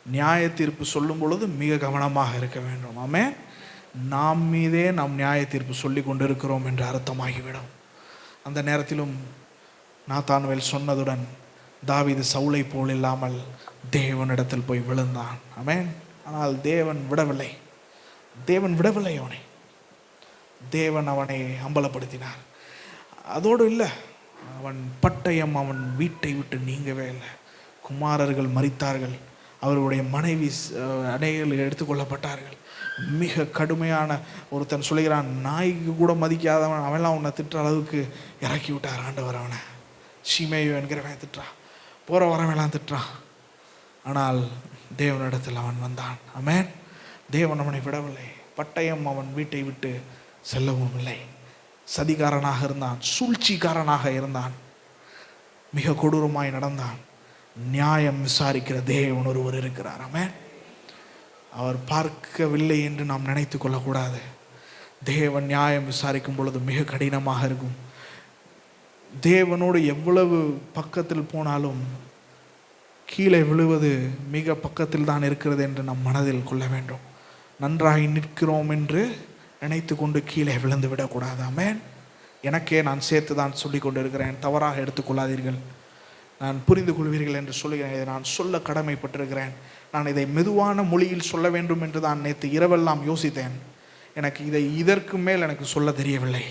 நியாய தீர்ப்பு சொல்லும் பொழுது மிக கவனமாக இருக்க வேண்டும். ஆமென். நாம் மீதே நாம் நியாய தீர்ப்பு சொல்லி கொண்டிருக்கிறோம் என்று அர்த்தமாகிவிடும். அந்த நேரத்திலும் நாத்தான்வேல் சொன்னதுடன் தாவீது சவுலை போல் இல்லாமல் தேவனிடத்தில் போய் விழுந்தான். ஆமென். ஆனால் தேவன் விடவில்லை அவனை. தேவன் அவனை அம்பலப்படுத்தினார். அதோடு இல்லை, அவன் பட்டயம் அவன் வீட்டை விட்டு நீங்கவே இல்லை. குமாரர்கள் மரித்தார்கள், அவருடைய மனைவி அநேகர்கள் எடுத்துக்கொள்ளப்பட்டார்கள். மிக கடுமையான, ஒருத்தன் சொல்லுகிறான், நாய்க்கு கூட மதிக்காதவன் அவன்லாம் உன்னை திட்டுற அளவுக்கு இறக்கி விட்டார் ஆண்டவர். அவனை ஷிமேயோ என்கிறவன் திட்டுறான், போகிற வரவெல்லாம் திட்டுறான். ஆனால் தேவனிடத்தில் அவன் வந்தான். ஆமென். தேவன் அவனை விடவில்லை. பட்டயம் அவன் வீட்டை விட்டு செல்லவும் இல்லை. சதிகாரனாக இருந்தான், சூழ்ச்சிக்காரனாக இருந்தான், மிக கொடூரமாய் நடந்தான். நியாயம் விசாரிக்கிற தேவன் ஒருவர் இருக்கிறார். ஆமென். அவர் பார்க்கவில்லை என்று நாம் நினைத்து கொள்ளக்கூடாது. தேவன் நியாயம் விசாரிக்கும் பொழுது மிக கடினமாக இருக்கும். தேவனோடு எவ்வளவு பக்கத்தில் போனாலும் கீழே விழுவது மிக பக்கத்தில் தான் இருக்கிறது என்று நம் மனதில் கொள்ள வேண்டும். நன்றாக நிற்கிறோம் என்று நினைத்து கொண்டு கீழே விழுந்து விடக்கூடாது. ஆமென். எனக்கே நான் சேர்த்து தான் சொல்லி கொண்டு இருக்கிறேன், தவறாக எடுத்துக்கொள்ளாதீர்கள். நான் புரிந்து கொள்வீர்கள் என்று சொல்லுகிறேன். இதை நான் சொல்ல கடமைப்பட்டிருக்கிறேன். நான் இதை மெதுவான மொழியில் சொல்ல வேண்டும் என்று தான் நேற்று இரவெல்லாம் யோசித்தேன். எனக்கு இதற்கு மேல் எனக்கு சொல்ல தெரியவில்லை.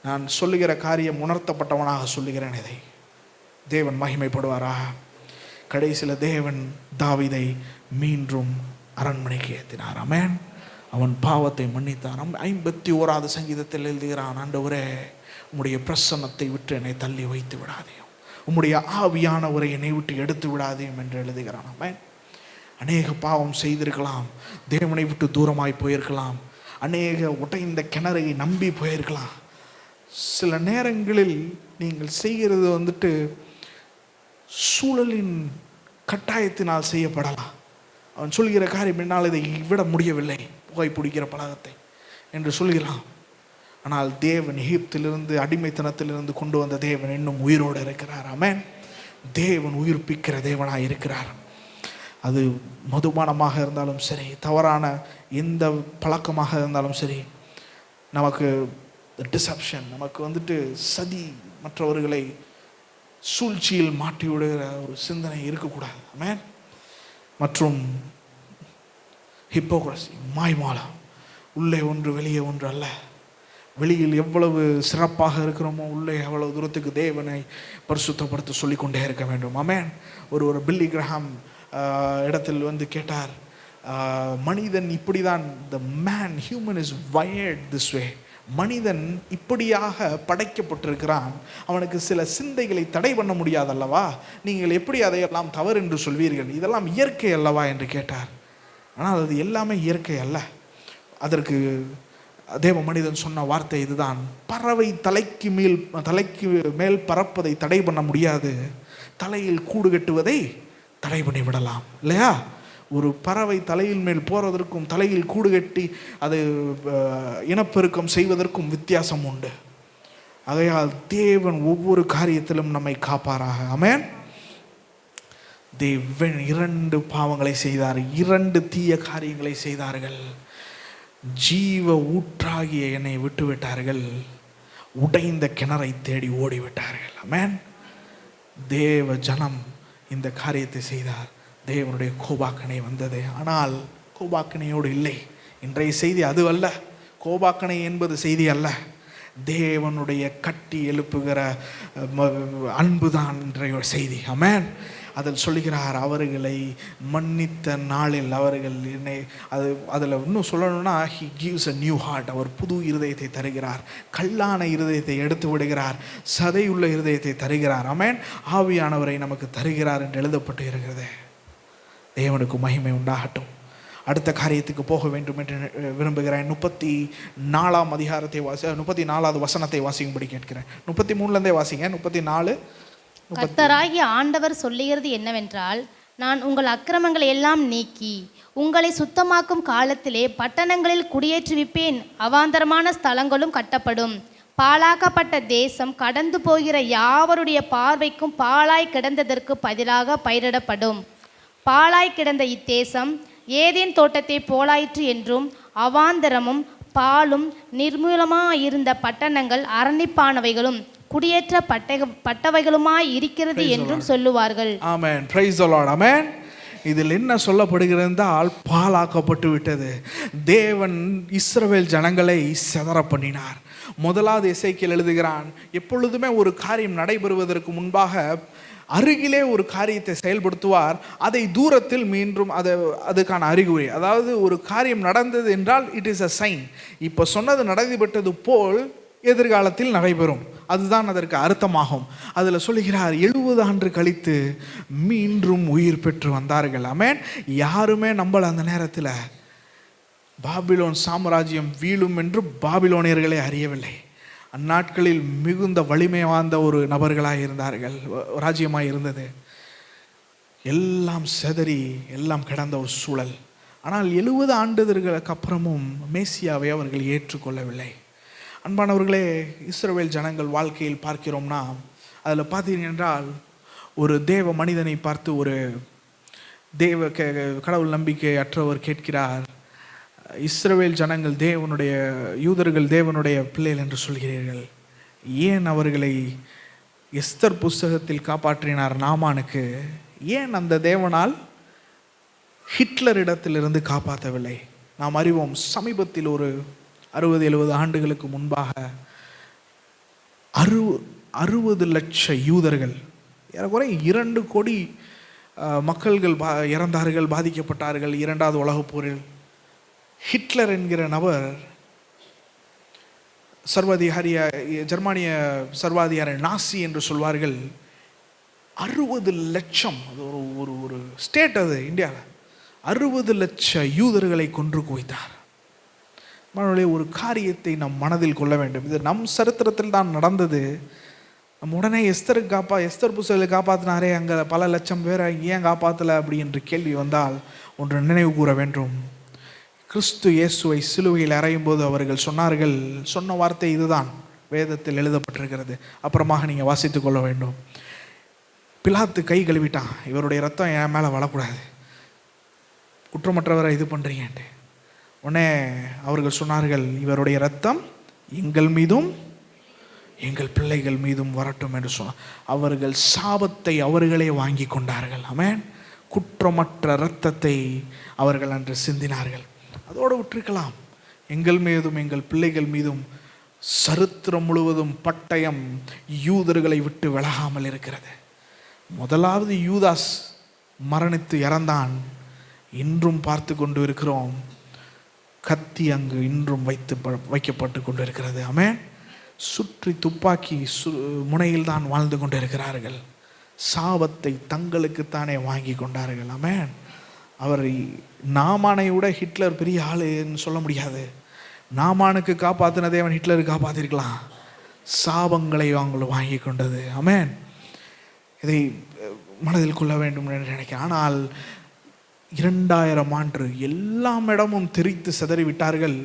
நான் சொல்லுகிற காரியம் உணர்த்தப்பட்டவனாக சொல்லுகிறேன். இதை தேவன் மகிமைப்படுவாராக. கடைசியில் தேவன் தாவீதை மீண்டும் அரண்மனைக்கு ஏற்றினார். ஆமென். அவன் பாவத்தை மன்னித்தான். 51வது சங்கீதத்தில் எழுதுகிறான், ஆண்டவரே, உம்முடைய பிரசன்னத்தை விட்டு என்னை தள்ளி வைத்து விடாதே, உம்முடைய ஆவியானவரை என்னை விட்டு எடுத்து விடாதேயும் என்று எழுதுகிறான். ஆமென். அநேக பாவம் செய்திருக்கலாம், தேவனை விட்டு தூரமாய் போயிருக்கலாம், அநேக உடைந்த கிணறை நம்பி போயிருக்கலாம். சில நேரங்களில் நீங்கள் செய்கிறது சூழலின் கட்டாயத்தினால் செய்யப்படலாம். அவன் சொல்கிற காரியம் என்னால் இதை விட முடியவில்லை, புகை பிடிக்கிற பழக்கத்தை என்று சொல்கிறான். ஆனால் தேவன் எகிப்திலிருந்து, அடிமைத்தனத்திலிருந்து கொண்டு வந்த தேவன் இன்னும் உயிரோடு இருக்கிறார். ஆமென். தேவன் உயிர்ப்பிக்கிற தேவனாக இருக்கிறார். அது மதுபானமாக இருந்தாலும் சரி, தவறான எந்த பழக்கமாக இருந்தாலும் சரி, நமக்கு டிசப்ஷன், நமக்கு சதி, மற்றவர்களை சூழ்ச்சியில் மாட்டி விடுகிற ஒரு சிந்தனை இருக்கக்கூடாது. ஆமென். மற்றும் ஹிப்போக்ரசி, மாய்மாலம், உள்ளே ஒன்று வெளியே ஒன்று அல்ல. வெளியில் எவ்வளவு சிறப்பாக இருக்கிறோமோ உள்ளே எவ்வளவு தூரத்துக்கு தேவனை பரிசுத்தப்படுத்த சொல்லிக்கொண்டே இருக்க வேண்டும். ஆமென். ஒரு பில்லி கிரஹாம் இடத்தில் கேட்டார், மனிதன் இப்படிதான், the man, human is wired this way. மனிதன் இப்படியாக படைக்கப்பட்டிருக்கிறான், அவனுக்கு சில சிந்தைகளை தடை பண்ண முடியாதல்லவா, நீங்கள் எப்படி அதையெல்லாம் தவறு என்று சொல்வீர்கள், இதெல்லாம் இயற்கை அல்லவா என்று கேட்டார். ஆனால் அது எல்லாமே இயற்கை அல்ல. அதற்கு தேவ மனிதன் சொன்ன வார்த்தை இதுதான், பறவை தலைக்கு மேல் பறப்பதை தடை பண்ண முடியாது, தலையில் கூடு கட்டுவதை தடை பண்ணி விடலாம். இல்லையா? ஒரு பறவை தலையில் மேல் போறதற்கும் தலையில் கூடு கட்டி அது இனப்பெருக்கம் செய்வதற்கும் வித்தியாசம் உண்டு. ஆகையால் தேவன் ஒவ்வொரு காரியத்திலும் நம்மை காப்பாராக. ஆமென். தேவன் 2 பாவங்களை செய்தார், 2 தீய காரியங்களை செய்தார்கள். ஜீவ ஊற்றாகிய என்னை விட்டு விட்டார்கள், உடைந்த கிணறை தேடி ஓடிவிட்டார்கள். ஆமென். தேவ ஜனம் இந்த காரியத்தை செய்தார், தேவனுடைய கோபாக்கனை வந்தது. ஆனால் கோபாக்கனையோடு இல்லை. இன்றைய செய்தி அது அல்ல. கோபாக்கனை என்பது செய்தி அல்ல, தேவனுடைய கட்டி எழுப்புகிற அன்புதான் இன்றைய செய்தி. ஆமென். அதில் சொல்லுகிறார், அவர்களை மன்னித்த நாளில் அவர்கள் என்னை, அதில் இன்னும் சொல்லணும்னா, he gives a new heart, அவர் புது இருதயத்தை தருகிறார், கல்லான இருதயத்தை எடுத்து விடுகிறார், சதையுள்ள இருதயத்தை தருகிறார். ஆமென். ஆவியானவரை நமக்கு தருகிறார் என்று எழுதப்பட்டு இருக்கிறது. தேவனுக்கு மகிமை உண்டாகட்டும். அடுத்த காரியத்துக்கு போக வேண்டும் என்று விரும்புகிறேன். 34ஆம் அதிகாரத்தை 34வது வசனத்தை வாசிக்கும்படி கேட்கிறேன். 33லேருந்தே வாசிங்க. 34. கர்த்தராகிய ஆண்டவர் சொல்லுகிறது என்னவென்றால், நான் உங்கள் அக்கிரமங்களை எல்லாம் நீக்கி உங்களை சுத்தமாக்கும் காலத்திலே பட்டணங்களில் குடியேற்றுவிப்பேன், அவாந்தரமான ஸ்தலங்களும் கட்டப்படும், பாழாக்கப்பட்ட தேசம் கடந்து போகிற யாவருடைய பார்வைக்கும் பாழாய் கிடந்ததற்கு பதிலாக பயிரிடப்படும். பாழாய் கிடந்த இத்தேசம் ஏதேன் தோட்டத்தை போலாயிற்று என்றும், அவாந்தரமும் பாலும் நிர்மூலமாயிருந்த பட்டணங்கள் அரணிப்பானவைகளும் குடியேற்றப்பட்டவைகளுமாய் இருக்கிறது என்றும் சொல்லுவார்கள். Amen. Praise the lord. Amen. இதில் என்ன சொல்லப்படுகிறது என்றால், பாழாக்கப்பட்டு விட்டது. தேவன் இஸ்ரவேல் ஜனங்களை சிதற பண்ணினார். முதலாவது எசேக்கியேல் எழுதுகிறான், எப்பொழுதுமே ஒரு காரியம் நடைபெறுவதற்கு முன்பாக அருகிலே ஒரு காரியத்தை செயல்படுத்துவார், அதை தூரத்தில் மீண்டும் அதுக்கான அறிகுறி. அதாவது ஒரு காரியம் நடந்தது என்றால் இட் இஸ் அ சைன். இப்போ சொன்னது நடைபெற்றது போல் எதிர்காலத்தில் நடைபெறும், அதுதான் அதற்கு அர்த்தமாகும். அதில் சொல்லுகிறார், 70 ஆண்டு கழித்து மீண்டும் உயிர் பெற்று வந்தார்கள். ஆமென். யாருமே நம்பல அந்த நேரத்தில் பாபிலோன் சாம்ராஜ்யம் வீழும் என்று பாபிலோனியர்களே அறியவில்லை. அந்நாட்களில் மிகுந்த வலிமை வாய்ந்த ஒரு நபர்களாக இருந்தார்கள், ராஜ்யமாக இருந்தது. எல்லாம் செதறி எல்லாம் கிடந்த ஒரு சூழல். ஆனால் 70 ஆண்டுகளுக்கு அப்புறமும் மேசியாவை அவர்கள் ஏற்றுக்கொள்ளவில்லை. அன்பானவர்களே, இஸ்ரவேல் ஜனங்கள் வாழ்க்கையில் பார்க்கிறோம்னா, அதில் பார்த்தீங்க என்றால், ஒரு தேவ மனிதனை பார்த்து ஒரு கடவுள் நம்பிக்கை அற்றவர் கேட்கிறார், இஸ்ரவேல் ஜனங்கள் யூதர்கள் தேவனுடைய பிள்ளைகள் என்று சொல்கிறீர்கள், ஏன் அவர்களை எஸ்தர் புஸ்தகத்தில் காப்பாற்றினார் நாமானுக்கு, ஏன் அந்த தேவனால் ஹிட்லரிடத்திலிருந்து காப்பாற்றவில்லை? நாம் அறிவோம், சமீபத்தில் ஒரு 60-70 ஆண்டுகளுக்கு முன்பாக 60 லட்சம் யூதர்கள், ஏறக்குறை 2 கோடி மக்கள்கள் இறந்தார்கள், பாதிக்கப்பட்டார்கள் 2வது உலகப் போரில். ஹிட்லர் என்கிற நபர் ஜெர்மானிய சர்வாதிகாரி நாசி என்று சொல்வார்கள். 60 லட்சம், அது ஒரு ஸ்டேட், அது இந்தியாவில் 60 லட்சம் யூதர்களை கொன்று குவித்தார். ஒரு காரியத்தை நம் மனதில் கொள்ள வேண்டும், இது நம் சரித்திரத்தில் தான் நடந்தது. நம்ம உடனே எஸ்தர் புஸ்தகத்தை காப்பாற்றினாரே, அங்கே பல லட்சம் பேரை ஏன் காப்பாற்றலை அப்படி என்று கேள்வி வந்தால் ஒன்று நினைவு கூற வேண்டும். கிறிஸ்து இயேசுவை சிலுவையில் அறையும் போது அவர்கள் சொன்ன வார்த்தை இதுதான் வேதத்தில் எழுதப்பட்டிருக்கிறது. அப்புறமாக நீங்கள் வாசித்து கொள்ள வேண்டும். பிலாத்து கை கழுவிட்டான், இவருடைய ரத்தம் என் மேலே வரக்கூடாது, குற்றமற்றவரை இது பண்ணுறீங்கன்ட்டு. உடனே அவர்கள் சொன்னார்கள், இவருடைய ரத்தம் எங்கள் மீதும் எங்கள் பிள்ளைகள் மீதும் வரட்டும் என்று சொன்னார். அவர்கள் சாபத்தை அவர்களே வாங்கி கொண்டார்கள். ஆமென். குற்றமற்ற இரத்தத்தை அவர்கள் அன்று சிந்தினார்கள். அதோடு விட்டிருக்கலாம். எங்கள் மீதும் எங்கள் பிள்ளைகள் மீதும் சரித்திரம் முழுவதும் பட்டயம் யூதர்களை விட்டு விலகாமல் இருக்கிறது. முதலாவது யூதாஸ் மரணித்து இறந்தான். இன்றும் பார்த்து கொண்டு இருக்கிறோம். கத்தி அங்கு இன்றும் வைக்கப்பட்டு கொண்டு இருக்கிறது. ஆமென். சுற்றி துப்பாக்கி முனையில் தான் வாழ்ந்து கொண்டு இருக்கிறார்கள். சாபத்தை தங்களுக்குத்தானே வாங்கி கொண்டார்கள். ஆமென். அவர் நாமானை விட ஹிட்லர் பெரிய ஆளுன்னு சொல்ல முடியாது. நாமானுக்கு காப்பாற்றின தேவன் ஹிட்லருக்கு காப்பாற்றிருக்கலாம். சாபங்களை அவங்களை வாங்கி கொண்டது. ஆமென். இதை மனதில் கொள்ள வேண்டும் என்று நினைக்கிறேன். ஆனால் 2000 ஆண்டு எல்லா இடமும் தெரித்து சிதறிவிட்டார்கள்.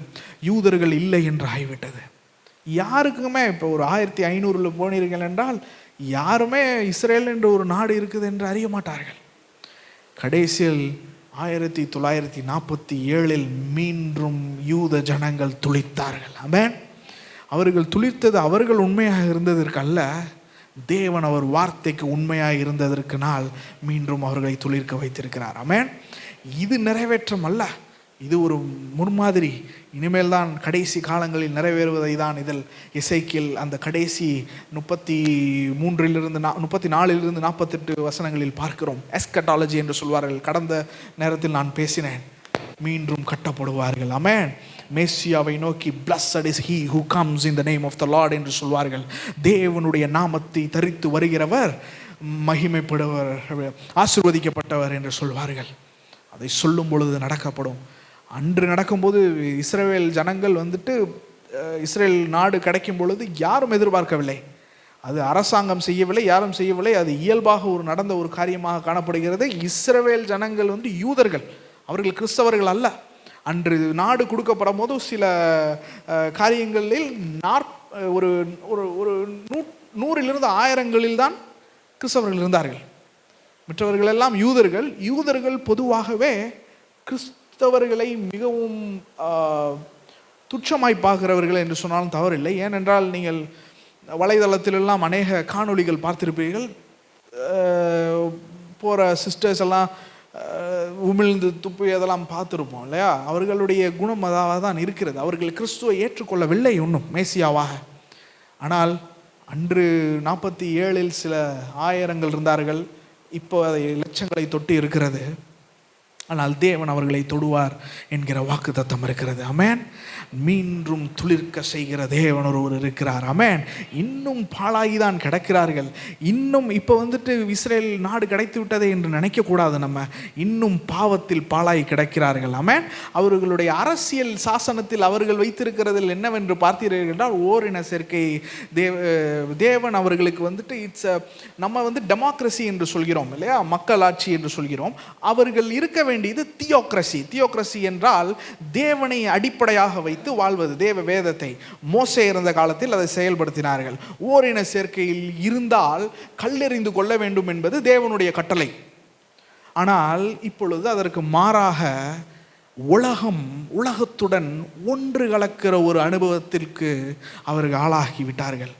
யூதர்கள் இல்லை என்று ஆகிவிட்டது. யாருக்குமே இப்போ ஒரு 1500 போனீர்கள் என்றால் யாருமே இஸ்ரேல் என்ற ஒரு நாடு இருக்குது என்று அறிய மாட்டார்கள். கடைசியில் 1947 மீண்டும் யூத ஜனங்கள் துளித்தார்கள். ஆமென். அவர்கள் துளித்தது அவர்கள் உண்மையாக இருந்ததற்கு அல்ல, தேவன் அவர் வார்த்தைக்கு உண்மையாக இருந்ததற்குனால் மீண்டும் அவர்களை துளிர்க்க வைத்திருக்கிறார். ஆமென். இது நிறைவேற்றம் அல்ல, இது ஒரு முன்மாதிரி. இனிமேல் தான் கடைசி காலங்களில் நிறைவேறுவதை தான் இதில் எசேக்கியேல் அந்த கடைசி 34 48 வசனங்களில் பார்க்கிறோம். எஸ்கட்டாலஜி என்று சொல்வார்கள். கடந்த நேரத்தில் நான் பேசினேன். மீண்டும் கட்டப்படுவார்கள். ஆமென். மேசியாவை நோக்கி blessed is he who comes in the name of the Lord என்று சொல்வார்கள். தேவனுடைய நாமத்தை தரித்து வருகிறவர் மகிமைப்படுவர், ஆசீர்வதிக்கப்பட்டவர் என்று சொல்வார்கள். அதை சொல்லும் பொழுது நடக்கப்படும். அன்று நடக்கும்போது இஸ்ரவேல் ஜனங்கள் இஸ்ரேல் நாடு கிடைக்கும் பொழுது யாரும் எதிர்பார்க்கவில்லை. அது அரசாங்கம் செய்யவில்லை, யாரும் செய்யவில்லை. அது இயல்பாக நடந்த ஒரு காரியமாக காணப்படுகிறது. இஸ்ரவேல் ஜனங்கள் யூதர்கள், அவர்கள் கிறிஸ்தவர்கள் அல்ல. அன்று நாடு கொடுக்கப்படும் போது சில காரியங்களில் ஒரு 100 1000 தான் கிறிஸ்தவர்கள் இருந்தார்கள். மற்றவர்கள் எல்லாம் யூதர்கள் பொதுவாகவே கிறிஸ்தவர்களை மிகவும் துச்சமாய் பார்க்கிறவர்கள் என்று சொன்னாலும் தவறில்லை. ஏனென்றால் நீங்கள் வலைதளத்திலெல்லாம் அநேக காணொளிகள் பார்த்திருப்பீர்கள். போகிற சிஸ்டர்ஸ் எல்லாம் உமிழ்ந்து துப்பு அதெல்லாம் பார்த்துருப்போம் இல்லையா? அவர்களுடைய குணம் அதாக தான் இருக்கிறது. அவர்கள் கிறிஸ்துவை ஏற்றுக்கொள்ளவில்லை ஒன்றும் மேசியாவாக. ஆனால் அன்று 47 சில 1000 இருந்தார்கள். இப்போ அதை லட்சங்களை தொட்டு இருக்கிறது. ஆனால் தேவன் அவர்களை தொடுவார் என்கிற வாக்குத்தத்தம் இருக்கிறது. ஆமென். மீண்டும் துளிர்க்க செய்கிற தேவன் ஒருவர் இருக்கிறார். ஆமென். இன்னும் பாழாகிதான் கிடக்கிறார்கள். இன்னும் இப்போ இஸ்ரேல் நாடு கிடைத்து விட்டதே என்று நினைக்கக்கூடாது. நம்ம இன்னும் பாவத்தில் பாழாகி கிடக்கிறார்கள். ஆமென். அவர்களுடைய அரசியல் சாசனத்தில் அவர்கள் வைத்திருக்கிறதில் என்னவென்று பார்த்தீர்கள் என்றால் ஓரின சேர்க்கை. தேவன் அவர்களுக்கு நம்ம டெமோக்ரஸி என்று சொல்கிறோம் இல்லையா, மக்களாட்சி என்று சொல்கிறோம். அவர்கள் இருக்க வேண்டியது தியோக்ரசி. தியோக்ரசி என்றால் தேவனை அடிப்படையாக வைத்து வாழ்வது, தேவ வேதத்தை. மோசே இருந்த காலத்தில் அதை செயல்படுத்தினார்கள். ஓரின சேர்க்கையில் இருந்தால் கல்லெறிந்து கொள்ள வேண்டும் என்பது தேவனுடைய கட்டளை. ஆனால் இப்பொழுது அதற்கு மாறாக உலகத்துடன் ஒன்று கலக்கிற ஒரு அனுபவத்திற்கு அவர்கள் ஆளாகிவிட்டார்கள்.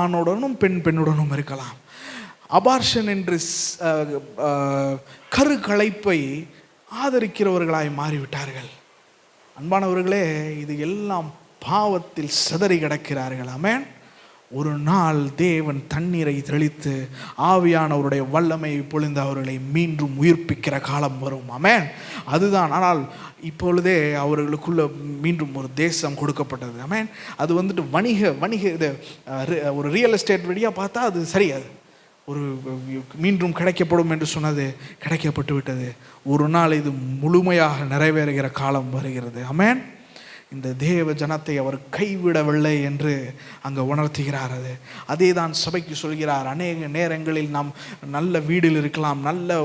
ஆணுடனும் பெண்ணுடனும் இருக்கலாம். அபார்ஷன் என்று கருக்கலைப்பை ஆதரிக்கிறவர்களாய் மாறிவிட்டார்கள். அன்பானவர்களே, இது எல்லாம் பாவத்தில் சிதறி கிடக்கிறார்கள். ஆமென். ஒரு நாள் தேவன் தண்ணீரை தெளித்து ஆவியானவருடைய வல்லமையை பொழிந்து அவர்களை மீண்டும் உயிர்ப்பிக்கிற காலம் வரும். ஆமென். அதுதான். ஆனால் இப்பொழுதே அவர்களுக்குள்ள மீண்டும் ஒரு தேசம் கொடுக்கப்பட்டது. ஆமென். அது வணிக இது ஒரு ரியல் எஸ்டேட் வழியாக பார்த்தா அது சரியாது. மீண்டும் கிடைக்கப்படும் என்று சொன்னது கிடைக்கப்பட்டு விட்டது. ஒரு நாள் இது முழுமையாக நிறைவேறுகிற காலம் வருகிறது. ஆமென். இந்த தேவ ஜனத்தை அவர் கைவிடவில்லை என்று அங்கே உணர்த்துகிறார். அதே தான் சபைக்கு சொல்கிறார். அநேக நேரங்களில் நாம் நல்ல வீடில் இருக்கலாம், நல்ல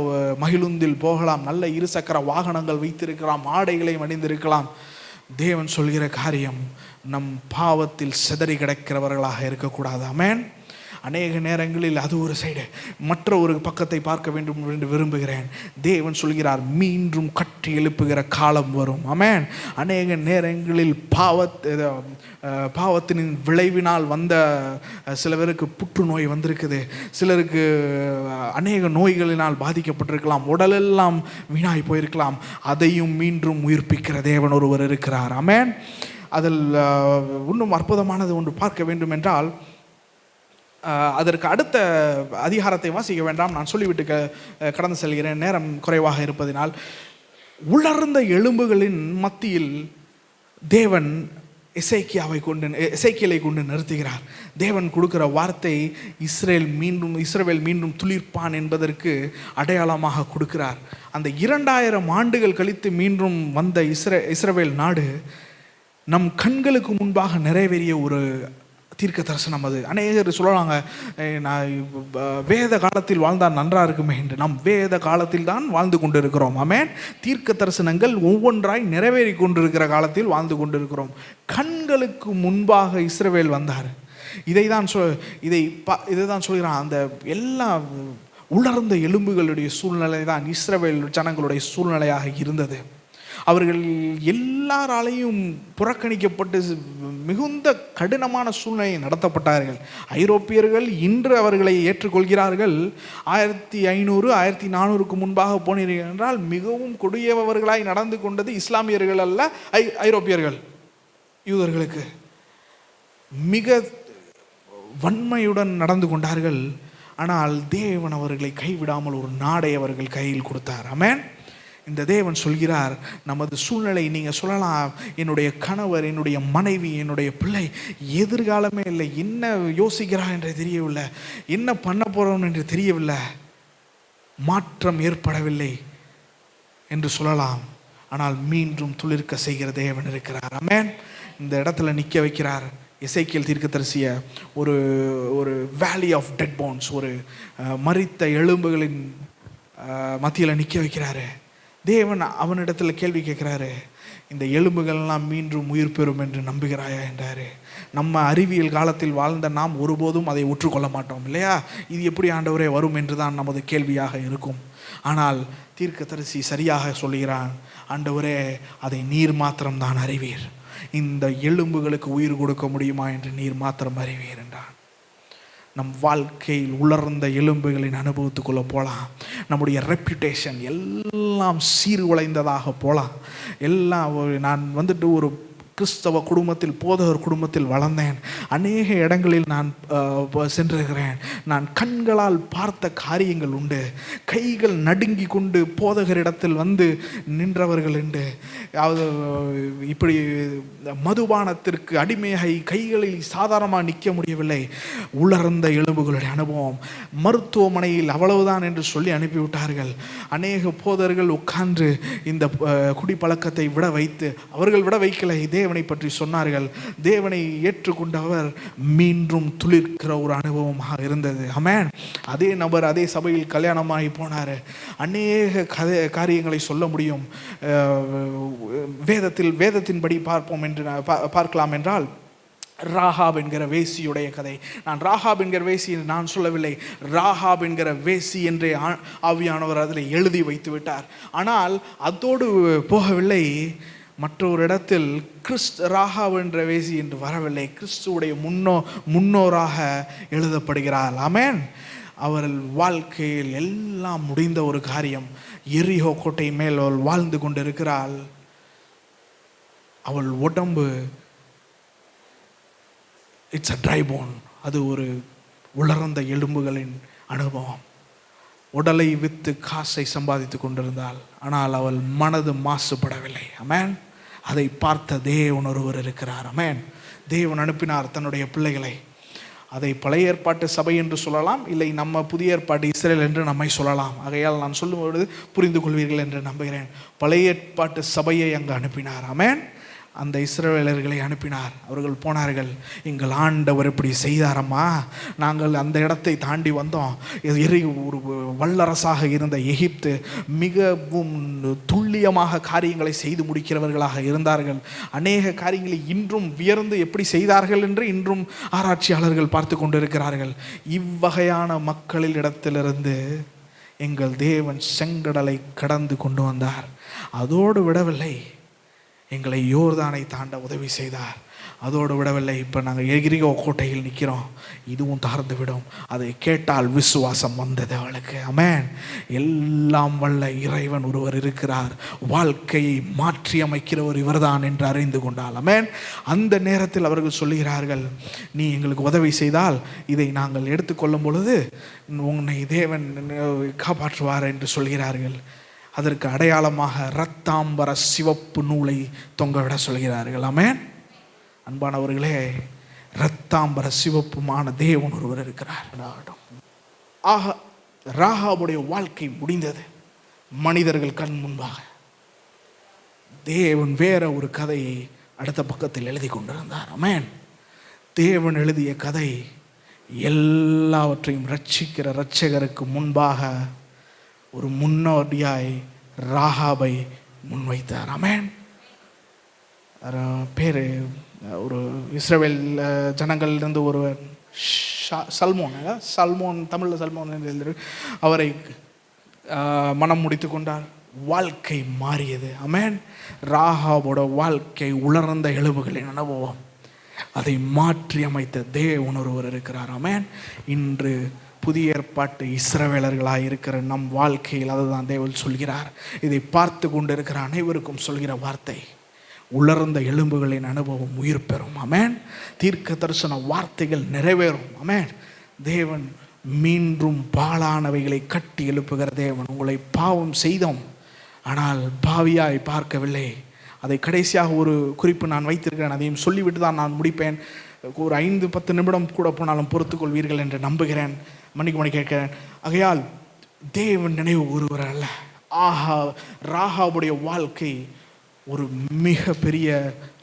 மகிழுந்தில் போகலாம், நல்ல இருசக்கர வாகனங்கள் வைத்திருக்கலாம், ஆடைகளை அணிந்திருக்கலாம். தேவன் சொல்கிற காரியம், நம் பாவத்தில் சிதறி கிடக்கிறவர்களாக இருக்கக்கூடாது. ஆமென். அநேக நேரங்களில் அது ஒரு சைடு, மற்ற ஒரு பக்கத்தை பார்க்க வேண்டும் என்று விரும்புகிறேன். தேவன் சொல்கிறார், மீண்டும் கட்டி எழுப்புகிற காலம் வரும். ஆமென். அநேக நேரங்களில் பாவத்தின் விளைவினால் வந்த சில பேருக்கு புற்றுநோய் வந்திருக்குது, சிலருக்கு அநேக நோய்களினால் பாதிக்கப்பட்டிருக்கலாம், உடலெல்லாம் வீணாய் போயிருக்கலாம். அதையும் மீண்டும் உயிர்ப்பிக்கிற தேவன் ஒருவர் இருக்கிறார். ஆமென். அதில் இன்னும் அற்புதமானது ஒன்று பார்க்க வேண்டும் என்றால், அதற்கு அடுத்த அதிகாரத்தை வாசிக்க வேண்டாம், நான் சொல்லிவிட்டு கடந்து செல்கிறேன், நேரம் குறைவாக இருப்பதினால். உலர்ந்த எலும்புகளின் மத்தியில் தேவன் எசேக்கியேலை கொண்டு நிறுத்துகிறார். தேவன் கொடுக்கிற வார்த்தை, இஸ்ரவேல் மீண்டும் துளிர்ப்பான் என்பதற்கு அடையாளமாக கொடுக்கிறார். அந்த 2000 ஆண்டுகள் கழித்து மீண்டும் வந்த இஸ்ரவேல் நாடு நம் கண்களுக்கு முன்பாக நிறைவேறிய ஒரு தீர்க்க தரிசனம். அது அநேகர் சொல்லலாங்க, நான் வேத காலத்தில் வாழ்ந்தால் நன்றாக இருக்குமே என்று. நாம் வேத காலத்தில் தான் வாழ்ந்து கொண்டிருக்கிறோம். ஆமென். தீர்க்க தரிசனங்கள் ஒவ்வொன்றாய் நிறைவேறி கொண்டிருக்கிற காலத்தில் வாழ்ந்து கொண்டிருக்கிறோம். கண்களுக்கு முன்பாக இஸ்ரவேல் வந்தார். இதை தான் சொல்கிறான். அந்த எல்லா உலர்ந்த எலும்புகளுடைய சூழ்நிலை தான் இஸ்ரவேல் ஜனங்களுடைய சூழ்நிலையாக இருந்தது. அவர்கள் எல்லாராலையும் புறக்கணிக்கப்பட்டு மிகுந்த கடினமான சூழ்நிலையை நடத்தப்பட்டார்கள். ஐரோப்பியர்கள் இன்று அவர்களை ஏற்றுக்கொள்கிறார்கள். 1500 1400க்கு முன்பாக போனீர்கள் என்றால் மிகவும் கொடியவர்களாய் நடந்து கொண்டது இஸ்லாமியர்கள் அல்ல, ஐரோப்பியர்கள். யூதர்களுக்கு மிக வன்மையுடன் நடந்து கொண்டார்கள். ஆனால் தேவன் அவர்களை கைவிடாமல் ஒரு நாடை அவர்கள் கையில் கொடுத்தார். ஆமென். இந்த தேவன் சொல்கிறார், நமது சூழ்நிலை, நீங்கள் சொல்லலாம், என்னுடைய கணவர், என்னுடைய மனைவி, என்னுடைய பிள்ளை எதிர்காலமே இல்லை, என்ன யோசிக்கிறார் என்று தெரியவில்லை, என்ன பண்ண போகிறோம் என்று தெரியவில்லை, மாற்றம் ஏற்படவில்லை என்று சொல்லலாம். ஆனால் மீண்டும் துளிர்க்க செய்கிற தேவன் இருக்கிறார். ஆமென். இந்த இடத்துல நிற்க வைக்கிறார். எசேக்கியேல் தீர்க்கதரிசிய ஒரு வேலி ஆஃப் டெட் போன்ஸ், ஒரு மரித்த எலும்புகளின் மத்தியில் நிற்க வைக்கிறாரு. தேவன் அவனிடத்தில் கேள்வி கேட்குறாரு, இந்த எலும்புகள்லாம் மீண்டும் உயிர் பெறும் என்று நம்புகிறாயா என்றாரு. நம்ம அறிவியல் காலத்தில் வாழ்ந்த நாம் ஒருபோதும் அதை ஒற்றுக்கொள்ள மாட்டோம் இல்லையா? இது எப்படி ஆண்டவரே வரும் என்று தான் நமது கேள்வியாக இருக்கும். ஆனால் தீர்க்கதரிசி சரியாக சொல்கிறான், ஆண்டவரே அதை நீர் மாத்திரம்தான் அறிவீர், இந்த எலும்புகளுக்கு உயிர் கொடுக்க முடியுமா என்று நீர் மாத்திரம் அறிவீர் என்றான். நம் வாழ்க்கையில் உலர்ந்த எலும்புகளின் அனுபவத்துக்குள்ளே போகலாம். நம்முடைய ரெப்யூட்டேஷன் எல்லாம் சீர்குலைந்ததாக போகலாம். நான் ஒரு கிறிஸ்தவ குடும்பத்தில், போதகர் குடும்பத்தில் வளர்ந்தேன். அநேக இடங்களில் நான் சென்றிருக்கிறேன். நான் கண்களால் பார்த்த காரியங்கள் உண்டு. கைகள் நடுங்கி கொண்டு போதகரிடத்தில் வந்து நின்றவர்கள் உண்டு. இப்படி மதுபானத்திற்கு அடிமையாகி கைகளில் சாதாரணமாக நிற்க முடியவில்லை. உலர்ந்த எலும்புகளுடைய அனுபவம். மருத்துவமனையில் அவ்வளவுதான் என்று சொல்லி அனுப்பிவிட்டார்கள். அநேக போதகர்கள் உட்கார்ந்து இந்த குடிப்பழக்கத்தை அவர்கள் விட வைக்கலை, தேவனை பற்றி சொன்னார்கள். தேவனை ஏற்றுக்கொண்டவர் மீண்டும் துளிர்க்கிற ஒரு அனுபவமாக இருந்தது. ஆமென். அதே நபர் அதே சபையில் கல்யாணமாகி போனார். அநேக காரியங்களை சொல்ல முடியும். வேதத்தின்படி பார்ப்போம் என்று பார்க்கலாம் என்றால், ராகாப் என்கிற வேசியுடைய கதை. நான் ராகாப் என்கிற வேசி நான் சொல்லவில்லை, ராகாப் என்கிற வேசி என்றே ஆவியானவர் அதில் எழுதி வைத்து விட்டார். ஆனால் அதோடு போகவில்லை. மற்றொரு இடத்தில் ராகாப் என்ற வேசி என்று வரவில்லை, கிறிஸ்துவுடைய முன்னோராக எழுதப்படுகிறார். ஆமென். அவள் வாழ்க்கையில் எல்லாம் முடிந்த ஒரு காரியம். எரிகோ கோட்டை மேல் அவள் வாழ்ந்து கொண்டிருக்கிறாள். அவள் உடம்பு இட்ஸ் அ ட்ரை போன். அது ஒரு உலர்ந்த எலும்புகளின் அனுபவம். உடலை விற்று காசை சம்பாதித்து கொண்டிருந்தாள். ஆனால் அவள் மனது மாசுபடவில்லை. ஆமென். அதை பார்த்த தேவன் ஒருவர் இருக்கிறார். ஆமென். தேவன் அனுப்பினார் தன்னுடைய பிள்ளைகளை. அதை பழைய ஏற்பாட்டு சபை என்று சொல்லலாம், இல்லை நம்ம புதிய ஏற்பாட்டு இஸ்ரேல் என்று நம்மை சொல்லலாம். ஆகையால் நான் சொல்லும்பொழுது புரிந்து கொள்வீர்கள் என்று நம்புகிறேன். பழைய ஏற்பாட்டு சபையை அங்கு அனுப்பினார். ஆமென். அந்த இஸ்ரவேலர்களை அனுப்பினார். அவர்கள் போனார்கள். எங்கள் ஆண்டவர் இப்படி செய்தாரம்மா, நாங்கள் அந்த இடத்தை தாண்டி வந்தோம். ஒரு வல்லரசாக இருந்த எகிப்து மிகவும் துல்லியமாக காரியங்களை செய்து முடிக்கிறவர்களாக இருந்தார்கள். அநேக காரியங்களை இன்றும் வியர்ந்து எப்படி செய்தார்கள் என்று இன்றும் ஆராய்ச்சியாளர்கள் பார்த்து கொண்டிருக்கிறார்கள். இவ்வகையான மக்களில் இடத்திலிருந்து எங்கள் தேவன் செங்கடலை கடந்து கொண்டு வந்தார். அதோடு விடவில்லை, எங்களை யோர்தானை தாண்ட உதவி செய்தார். அதோடு விடவில்லை, இப்போ நாங்கள் எகிரியோ கோட்டையில் நிற்கிறோம், இதுவும் தாழ்ந்து விடும். அதை கேட்டால் விசுவாசம் வந்தது அவளுக்கு. ஆமென். எல்லாம் வல்ல இறைவன் ஒருவர் இருக்கிறார், வாழ்க்கையை மாற்றி அமைக்கிறவர் இவர்தான் என்று அறிந்து கொண்டால். ஆமென். அந்த நேரத்தில் அவர்கள் சொல்லுகிறார்கள், நீ எங்களுக்கு உதவி செய்தால் இதை நாங்கள் எடுத்துக்கொள்ளும் பொழுது உன்னை தேவன் காப்பாற்றுவார் என்று சொல்கிறார்கள். அதற்கு அடையாளமாக இரத்தாம்பர சிவப்பு நூலை தொங்கவிட சொல்கிறார்கள். ஆமென். அன்பானவர்களே, இரத்தாம்பர சிவப்புமான தேவன் ஒருவர் இருக்கிறார். ராகாபுடைய வாழ்க்கை முடிந்தது மனிதர்கள் கண் முன்பாக. தேவன் வேற ஒரு கதையை அடுத்த பக்கத்தில் எழுதி கொண்டிருந்தார். ஆமென். தேவன் எழுதிய கதை எல்லாவற்றையும் ரட்சிக்கிற இரட்சகருக்கு முன்பாக ஒரு முன்னோடியாய் ராகாபை முன்வைத்தார். ஆமென். பேர் ஒரு இஸ்ரவேல் ஜனங்களிலிருந்து ஒருவர் சல்மோன் தமிழில் சல்மோன் என்று அவரை மனம் முடித்து கொண்டார். வாழ்க்கை மாறியது. ஆமென். ராகாபோட வாழ்க்கை உலர்ந்த எலும்புகளின் அனுபவம், அதை மாற்றி அமைத்த தேவன் ஒருவர் இருக்கிறார். ஆமென். இன்று புதிய ஏற்பாட்டு இஸ்ரவேலர்களாக இருக்கிற நம் வாழ்க்கையில் அதுதான் தேவன் சொல்கிறார். இதை பார்த்து கொண்டு இருக்கிற அனைவருக்கும் சொல்கிற வார்த்தை, உலர்ந்த எலும்புகளின் அனுபவம் உயிர் பெறும். ஆமென். தீர்க்க தரிசன வார்த்தைகள் நிறைவேறும். ஆமென். தேவன் மீண்டும் பாழானவைகளை கட்டி எழுப்புகிற தேவன். உங்களை பாவம் செய்தோம், ஆனால் பாவியாய் பார்க்கவில்லை. அதை கடைசியாக ஒரு குறிப்பு நான் வைத்திருக்கிறேன், அதையும் சொல்லிவிட்டு தான் நான் முடிப்பேன். ஒரு 5-10 நிமிடம் கூட போனாலும் பொறுத்துக்கொள்வீர்கள் என்று நம்புகிறேன். மணி கேட்கிறேன். ஆகையால் தேவன் நினைவு ஒருவர் அல்ல. ராகாபுடைய வாழ்க்கை ஒரு மிக பெரிய,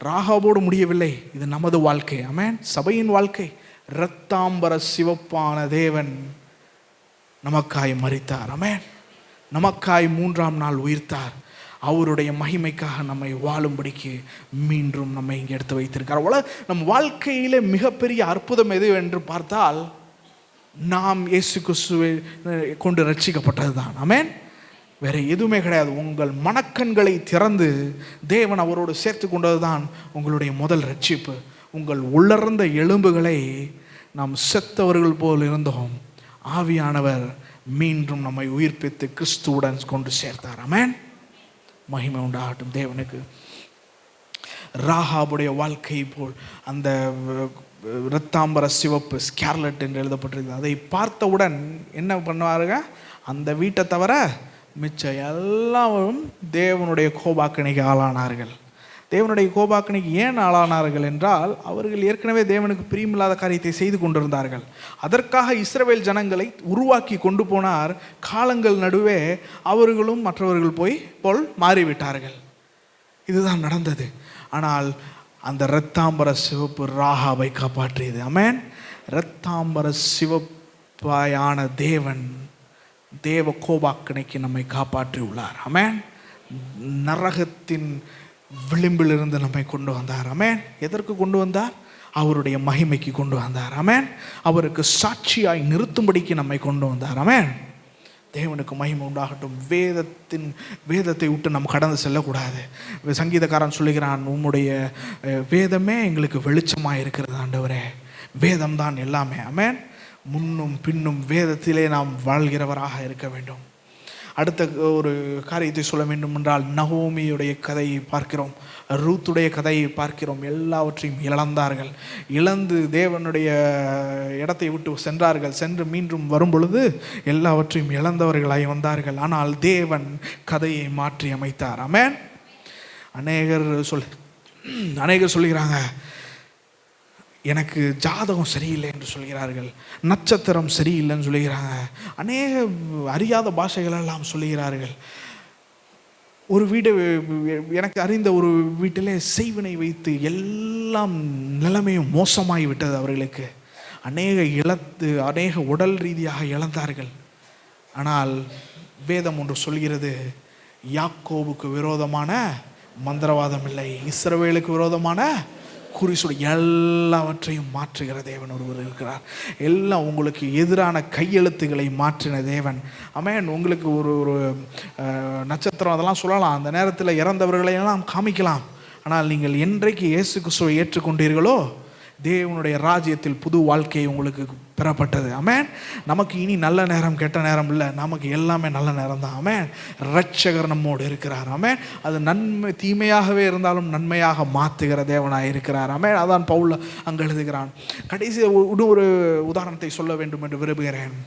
ராகாபோடு முடியவில்லை, இது நமது வாழ்க்கை. ஆமென். சபையின் வாழ்க்கை. இரத்தாம்பர சிவப்பான தேவன் நமக்காய் மரித்தார். ஆமென். நமக்காய் 3ஆம் நாள் உயிர்த்தார். அவருடைய மகிமைக்காக நம்மை வாழும்படிக்கு மீண்டும் நம்மை இங்கே எடுத்து வைத்திருக்கார். நம் வாழ்க்கையிலே மிகப்பெரிய அற்புதம் எது என்று பார்த்தால், நாம் இயேசு கிறிஸ்துவை கொண்டு ரட்சிக்கப்பட்டது தான். ஆமென். வேற எதுவுமே கிடையாது. உங்கள் மனக்கண்களை திறந்து தேவன் அவரோடு சேர்த்து கொண்டது தான் உங்களுடைய முதல் ரட்சிப்பு. உங்கள் உலர்ந்த எலும்புகளை நாம் செத்தவர்கள் போல் இருந்தோம், ஆவியானவர் மீண்டும் நம்மை உயிர்ப்பித்து கிறிஸ்துவுடன் கொண்டு சேர்த்தார். ஆமென். மகிமை உண்டாகட்டும் தேவனுக்கு. ராகாபுடைய வாழ்க்கை போல் அந்த இரத்தாம்பர சிவப்பு ஸ்கார்லட் என்று எழுதப்பட்டிருக்கிறது. அதை பார்த்தவுடன் என்ன பண்ணுவாருங்க, அந்த வீட்டை தவிர மிச்சம் எல்லாரும் தேவனுடைய கோபாக்கணைக்கு ஆளானார்கள். தேவனுடைய கோபாக்கணைக்கு ஏன் ஆளானார்கள் என்றால், அவர்கள் ஏற்கனவே தேவனுக்கு பிரியமில்லாத காரியத்தை செய்து கொண்டிருந்தார்கள். அதற்காக இஸ்ரவேல் ஜனங்களை உருவாக்கி கொண்டு போனார். காலங்கள் நடுவே அவர்களும் மற்றவர்கள் போல் மாறிவிட்டார்கள். இதுதான் நடந்தது. ஆனால் அந்த இரத்தாம்பர சிவப்பு ராகாபை காப்பாற்றியது. ஆமென். இரத்தாம்பர சிவப்பாயான தேவன் தேவ கோபாக்கணைக்கு நம்மை காப்பாற்றி உள்ளார். ஆமென். நரகத்தின் விளிம்பிலிருந்து நம்மை கொண்டு வந்தார். ஆமென். எதற்கு கொண்டு வந்தார்? அவருடைய மகிமைக்கு கொண்டு வந்தார். ஆமென். அவருக்கு சாட்சியாய் நிறுத்தும்படிக்கு நம்மை கொண்டு வந்தார். ஆமென். தேவனுக்கு மகிமை உண்டாகட்டும். வேதத்தை விட்டு நம்ம கடந்து செல்லக்கூடாது. சங்கீதக்காரன் சொல்லுகிறான், உம்முடைய வேதமே எங்களுக்கு வெளிச்சமாக இருக்கிறது ஆண்டவரே. வேதம் தான் எல்லாமே. ஆமென். முன்னும் பின்னும் வேதத்திலே நாம் வாழ்கிறவராக இருக்க வேண்டும். அடுத்த ஒரு காரியத்தை சொல்ல வேண்டும் என்றால், நகோமியுடைய கதையை பார்க்கிறோம், ரூத்துடைய கதையை பார்க்கிறோம். எல்லாவற்றையும் இழந்தார்கள். இழந்து தேவனுடைய இடத்தை விட்டு சென்றார்கள். சென்று மீண்டும் வரும் பொழுது எல்லாவற்றையும் இழந்தவர்களாய் வந்தார்கள். ஆனால் தேவன் கதையை மாற்றி அமைத்தார். ஆமென். அநேகர் சொல்கிறாங்க, எனக்கு ஜாதகம் சரியில்லை என்று சொல்கிறார்கள், நட்சத்திரம் சரியில்லைன்னு சொல்லுகிறாங்க, அநேக அறியாத பாஷைகளெல்லாம் சொல்லுகிறார்கள். ஒரு வீடு, எனக்கு அறிந்த ஒரு வீட்டிலே செய்வினை வைத்து எல்லாம் நிலைமையும் மோசமாகி விட்டது அவர்களுக்கு. அநேக உடல் ரீதியாக இழந்தார்கள். ஆனால் வேதம் ஒன்று சொல்கிறது, யாக்கோபுக்கு விரோதமான மந்திரவாதம் இல்லை, இஸ்ரவேலுக்கு விரோதமான குறிசொல் எல்லாவற்றையும் மாற்றுகிற தேவன் ஒருவர் இருக்கிறார். எல்லாம் உங்களுக்கு எதிரான கையெழுத்துக்களை மாற்றின தேவன். ஆமென். உங்களுக்கு ஒரு நட்சத்திரம் அதெல்லாம் சொல்லலாம், அந்த நேரத்தில் இறந்தவர்களை எல்லாம் காமிக்கலாம். ஆனால் நீங்கள் என்றைக்கு இயேசு கிறிஸ்துவை ஏற்றுக்கொண்டீர்களோ தேவனுடைய ராஜ்யத்தில் புது வாழ்க்கை உங்களுக்கு பெறப்பட்டது. ஆமென். நமக்கு இனி நல்ல நேரம் கெட்ட நேரம் இல்லை, நமக்கு எல்லாமே நல்ல நேரம் தான். ஆமென். இரட்சகர் நம்மோடு இருக்கிறார். ஆமென். அது நன்மை தீமையாகவே இருந்தாலும் நன்மையாக மாற்றுகிற தேவனாக இருக்கிறார். ஆமென். அதான் பவுல் அங்கே எழுதுகிறான். கடைசி ஒரு உதாரணத்தை சொல்ல வேண்டும் என்று விரும்புகிறேன்.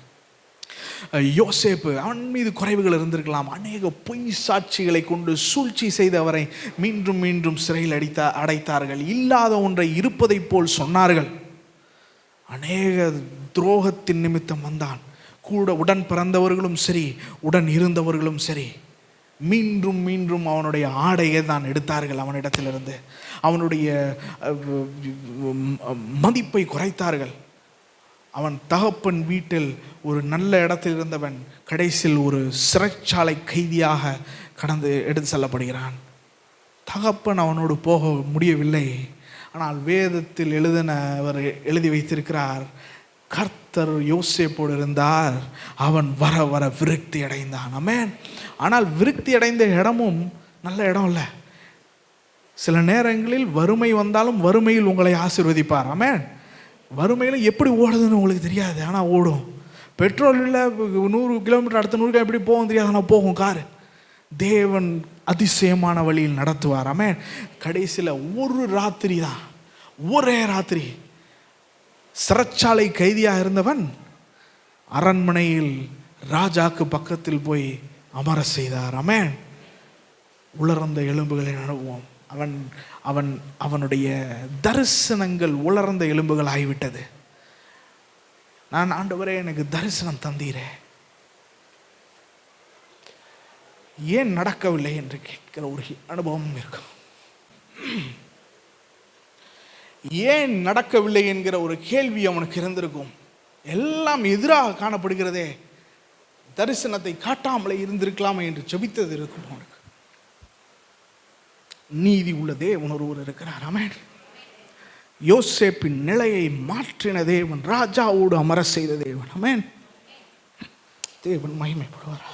யோசேப்பு, அவன் மீது குறைவுகள் இருந்திருக்கலாம். அநேக பொய் சாட்சிகளை கொண்டு சூழ்ச்சி செய்து அவரை மீண்டும் மீண்டும் சிறையில் அடைத்தார்கள். இல்லாத ஒன்றை இருப்பதை போல் சொன்னார்கள். அநேக துரோகத்தின் நிமித்தம் வந்தான். கூட உடன் பிறந்தவர்களும் சரி, உடன் இருந்தவர்களும் சரி, மீண்டும் மீண்டும் அவனுடைய ஆடையை தான் எடுத்தார்கள் அவனிடத்திலிருந்து. அவனுடைய மதிப்பை குறைத்தார்கள். அவன் தகப்பன் வீட்டில் ஒரு நல்ல இடத்தில் இருந்தவன் கடைசியில் ஒரு சிறைச்சாலை கைதியாக எடுத்து செல்லப்படுகிறான். தகப்பன் அவனோடு போக முடியவில்லை. ஆனால் வேதத்தில் அவர் எழுதி வைத்திருக்கிறார், கர்த்தர் யோசேப்போடு இருந்தார், அவன் வர வர விருத்தி அடைந்தான். ஆமென். ஆனால் விருத்தி அடைந்த இடமும் நல்ல இடம் இல்லை. சில நேரங்களில் வறுமை வந்தாலும் வறுமையில் உங்களை ஆசீர்வதிப்பார். ஆமென். வறுமையில் எப்படி ஓடுதுன்னு உங்களுக்கு தெரியாது, ஆனால் ஓடும். பெட்ரோல் இல்லை, 100 கிலோமீட்டர் அடுத்த 100 எப்படி போகும் தெரியாது, ஆனால் போகும் காரு. தேவன் அதிசயமான வழியில் நடத்துவார். ஆமென். கடைசியில் ஒரு ராத்திரி தான், ஒரே ராத்திரி சிறைச்சாலை கைதியாக இருந்தவன் அரண்மனையில் ராஜாக்கு பக்கத்தில் போய் அமர செய்தார். ஆமென். உலர்ந்த எலும்புகளை அனுபவம். அவனுடைய தரிசனங்கள் உலர்ந்த எலும்புகள் ஆகிவிட்டது. நான், ஆண்டவரே எனக்கு தரிசனம் தந்தீரே, ஏன் நடக்கவில்லை என்று கேட்கிற ஒரு அனுபவம் இருக்கும். ஏன் நடக்கவில்லை என்கிற ஒரு கேள்வி அவனுக்கு இருந்திருக்கும். எல்லாம் எதிராக காணப்படுகிறதே, தரிசனத்தை காட்டாமலே இருந்திருக்கலாமே என்று ஜெபித்தது இருக்கும் அவனுக்கு. நீதி உள்ள தேவன் ஒருவர் இருக்கிறார். ஆமென். யோசேப்பின் நிலையை மாற்றின தேவன், ராஜாவோடு அமர செய்த தேவன். ஆமென். தேவன் மகிமைப்படுவார்.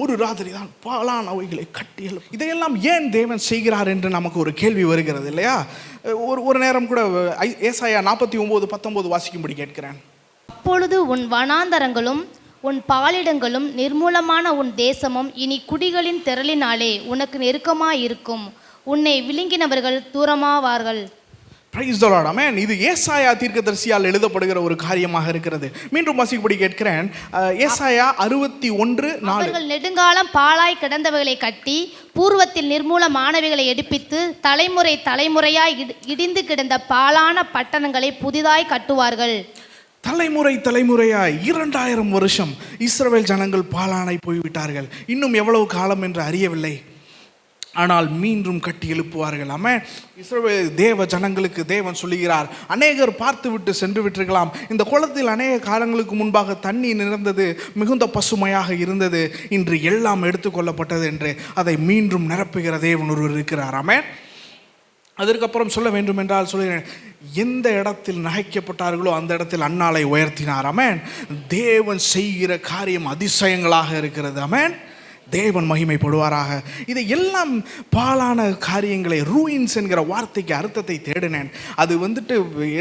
ஒரு ராத்திரி தான் பாலான அவைகளை கட்டியல். இதையெல்லாம் ஏன் தேவன் செய்கிறார் என்று நமக்கு ஒரு கேள்வி வருகிறது இல்லையா? ஒரு நேரம் கூட ஏசாயா 49:19 வாசிக்கும்படி கேட்கிறேன். அப்பொழுது உன் வனாந்தரங்களும் உன் பாலிடங்களும் நிர்மூலமான உன் தேசமும் இனி குடிகளின் திரளினாலே உனக்கு நெருக்கமாயிருக்கும். உன்னை விழுங்கினவர்கள் தூரமாவார்கள். Price the lord. ஆமென். இது ஏசாயா தீர்க்கதரிசியால் எழுதப்படுகிற ஒரு காரியமாக இருக்கிறது. மீண்டும் வாசிக்கும்படி கேட்கிறேன். ஏசாயா 61:4. அவர்கள் நெடுங்காலம் பாழாய் கிடந்தவைகளை கட்டி பூர்வத்தில் நிர்மூலமானவைகளை எடுப்பித்து தலைமுறை தலைமுறையாய் இடிந்து கிடந்த பாழான பட்டணங்களை புதிதாய் கட்டுவார்கள். தலைமுறை தலைமுறையாய் 2000 வருஷம் இஸ்ரவேல் ஜனங்கள் பாழானாய் போய்விட்டார்கள். இன்னும் எவ்வளவு காலம் என்று அறியவில்லை. ஆனால் மீண்டும் கட்டி எழுப்புவார்கள். ஆமென். இஸ்ரவேல் தேவ ஜனங்களுக்கு தேவன் சொல்லுகிறார், அநேகர் பார்த்து விட்டு சென்று விட்டிருக்கலாம். இந்த குளத்தில் அநேக காலங்களுக்கு முன்பாக தண்ணி நிறைந்தது, மிகுந்த பசுமையாக இருந்தது, இன்று எல்லாம் எடுத்துக்கொள்ளப்பட்டது என்று அதை மீண்டும் நிரப்புகிற தேவன் ஒருவர் இருக்கிறார். ஆமென். அதற்கப்புறம் சொல்ல வேண்டும் என்றால் சொல்கிறேன், எந்த இடத்தில் நகைக்கப்பட்டார்களோ அந்த இடத்தில் அன்னாளை உயர்த்தினார். ஆமென். தேவன் செய்கிற காரியம் அதிசயங்களாக இருக்கிறது. ஆமென். தேவன் மகிமைப்படுவாராக. இதை எல்லாம் பாழான காரியங்களை, ரூயின்ஸ் என்கிற வார்த்தைக்கு அர்த்தத்தை தேடினேன். அது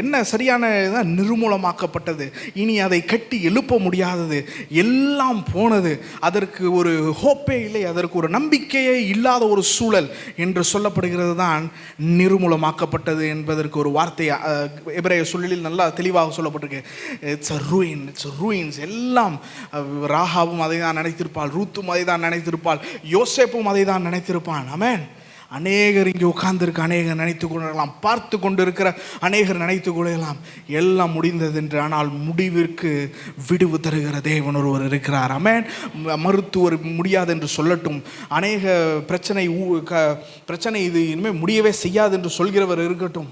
என்ன சரியான நிர்மூலமாக்கப்பட்டது, இனி அதை கட்டி எழுப்ப முடியாதது, எல்லாம் போனது, அதற்கு ஒரு ஹோப்பே இல்லை, அதற்கு ஒரு நம்பிக்கையே இல்லாத ஒரு சூழல் என்று சொல்லப்படுகிறது தான் நிர்மூலமாக்கப்பட்டது என்பதற்கு ஒரு வார்த்தை எபிரேய சொல்லில் நல்லா தெளிவாக சொல்லப்பட்டிருக்கு. It's a ruin, it's ruins. எல்லாம் ராகாவும் அதை தான் நினைத்திருப்பாள், ரூத்தும் அதை தான் நினைத்திருப்பாள், யோசேப்பும் அதை தான் நினைத்திருப்பான். ஆமென். அநேகர் இங்கே உட்கார்ந்திருக்க அநேகர் நினைத்து கொள்ளலாம், பார்த்து கொண்டு இருக்கிற அநேகர் நினைத்து கொள்ளலாம் எல்லாம் முடிந்தது என்று. ஆனால் முடிவிற்கு விடுவு தருகிற தேவன் ஒருவர் இருக்கிறார். ஆமென். மருத்துவர் முடியாது என்று சொல்லட்டும், அநேக பிரச்சனை இது இனிமேல் முடியவே செய்யாது என்று சொல்கிறவர் இருக்கட்டும்,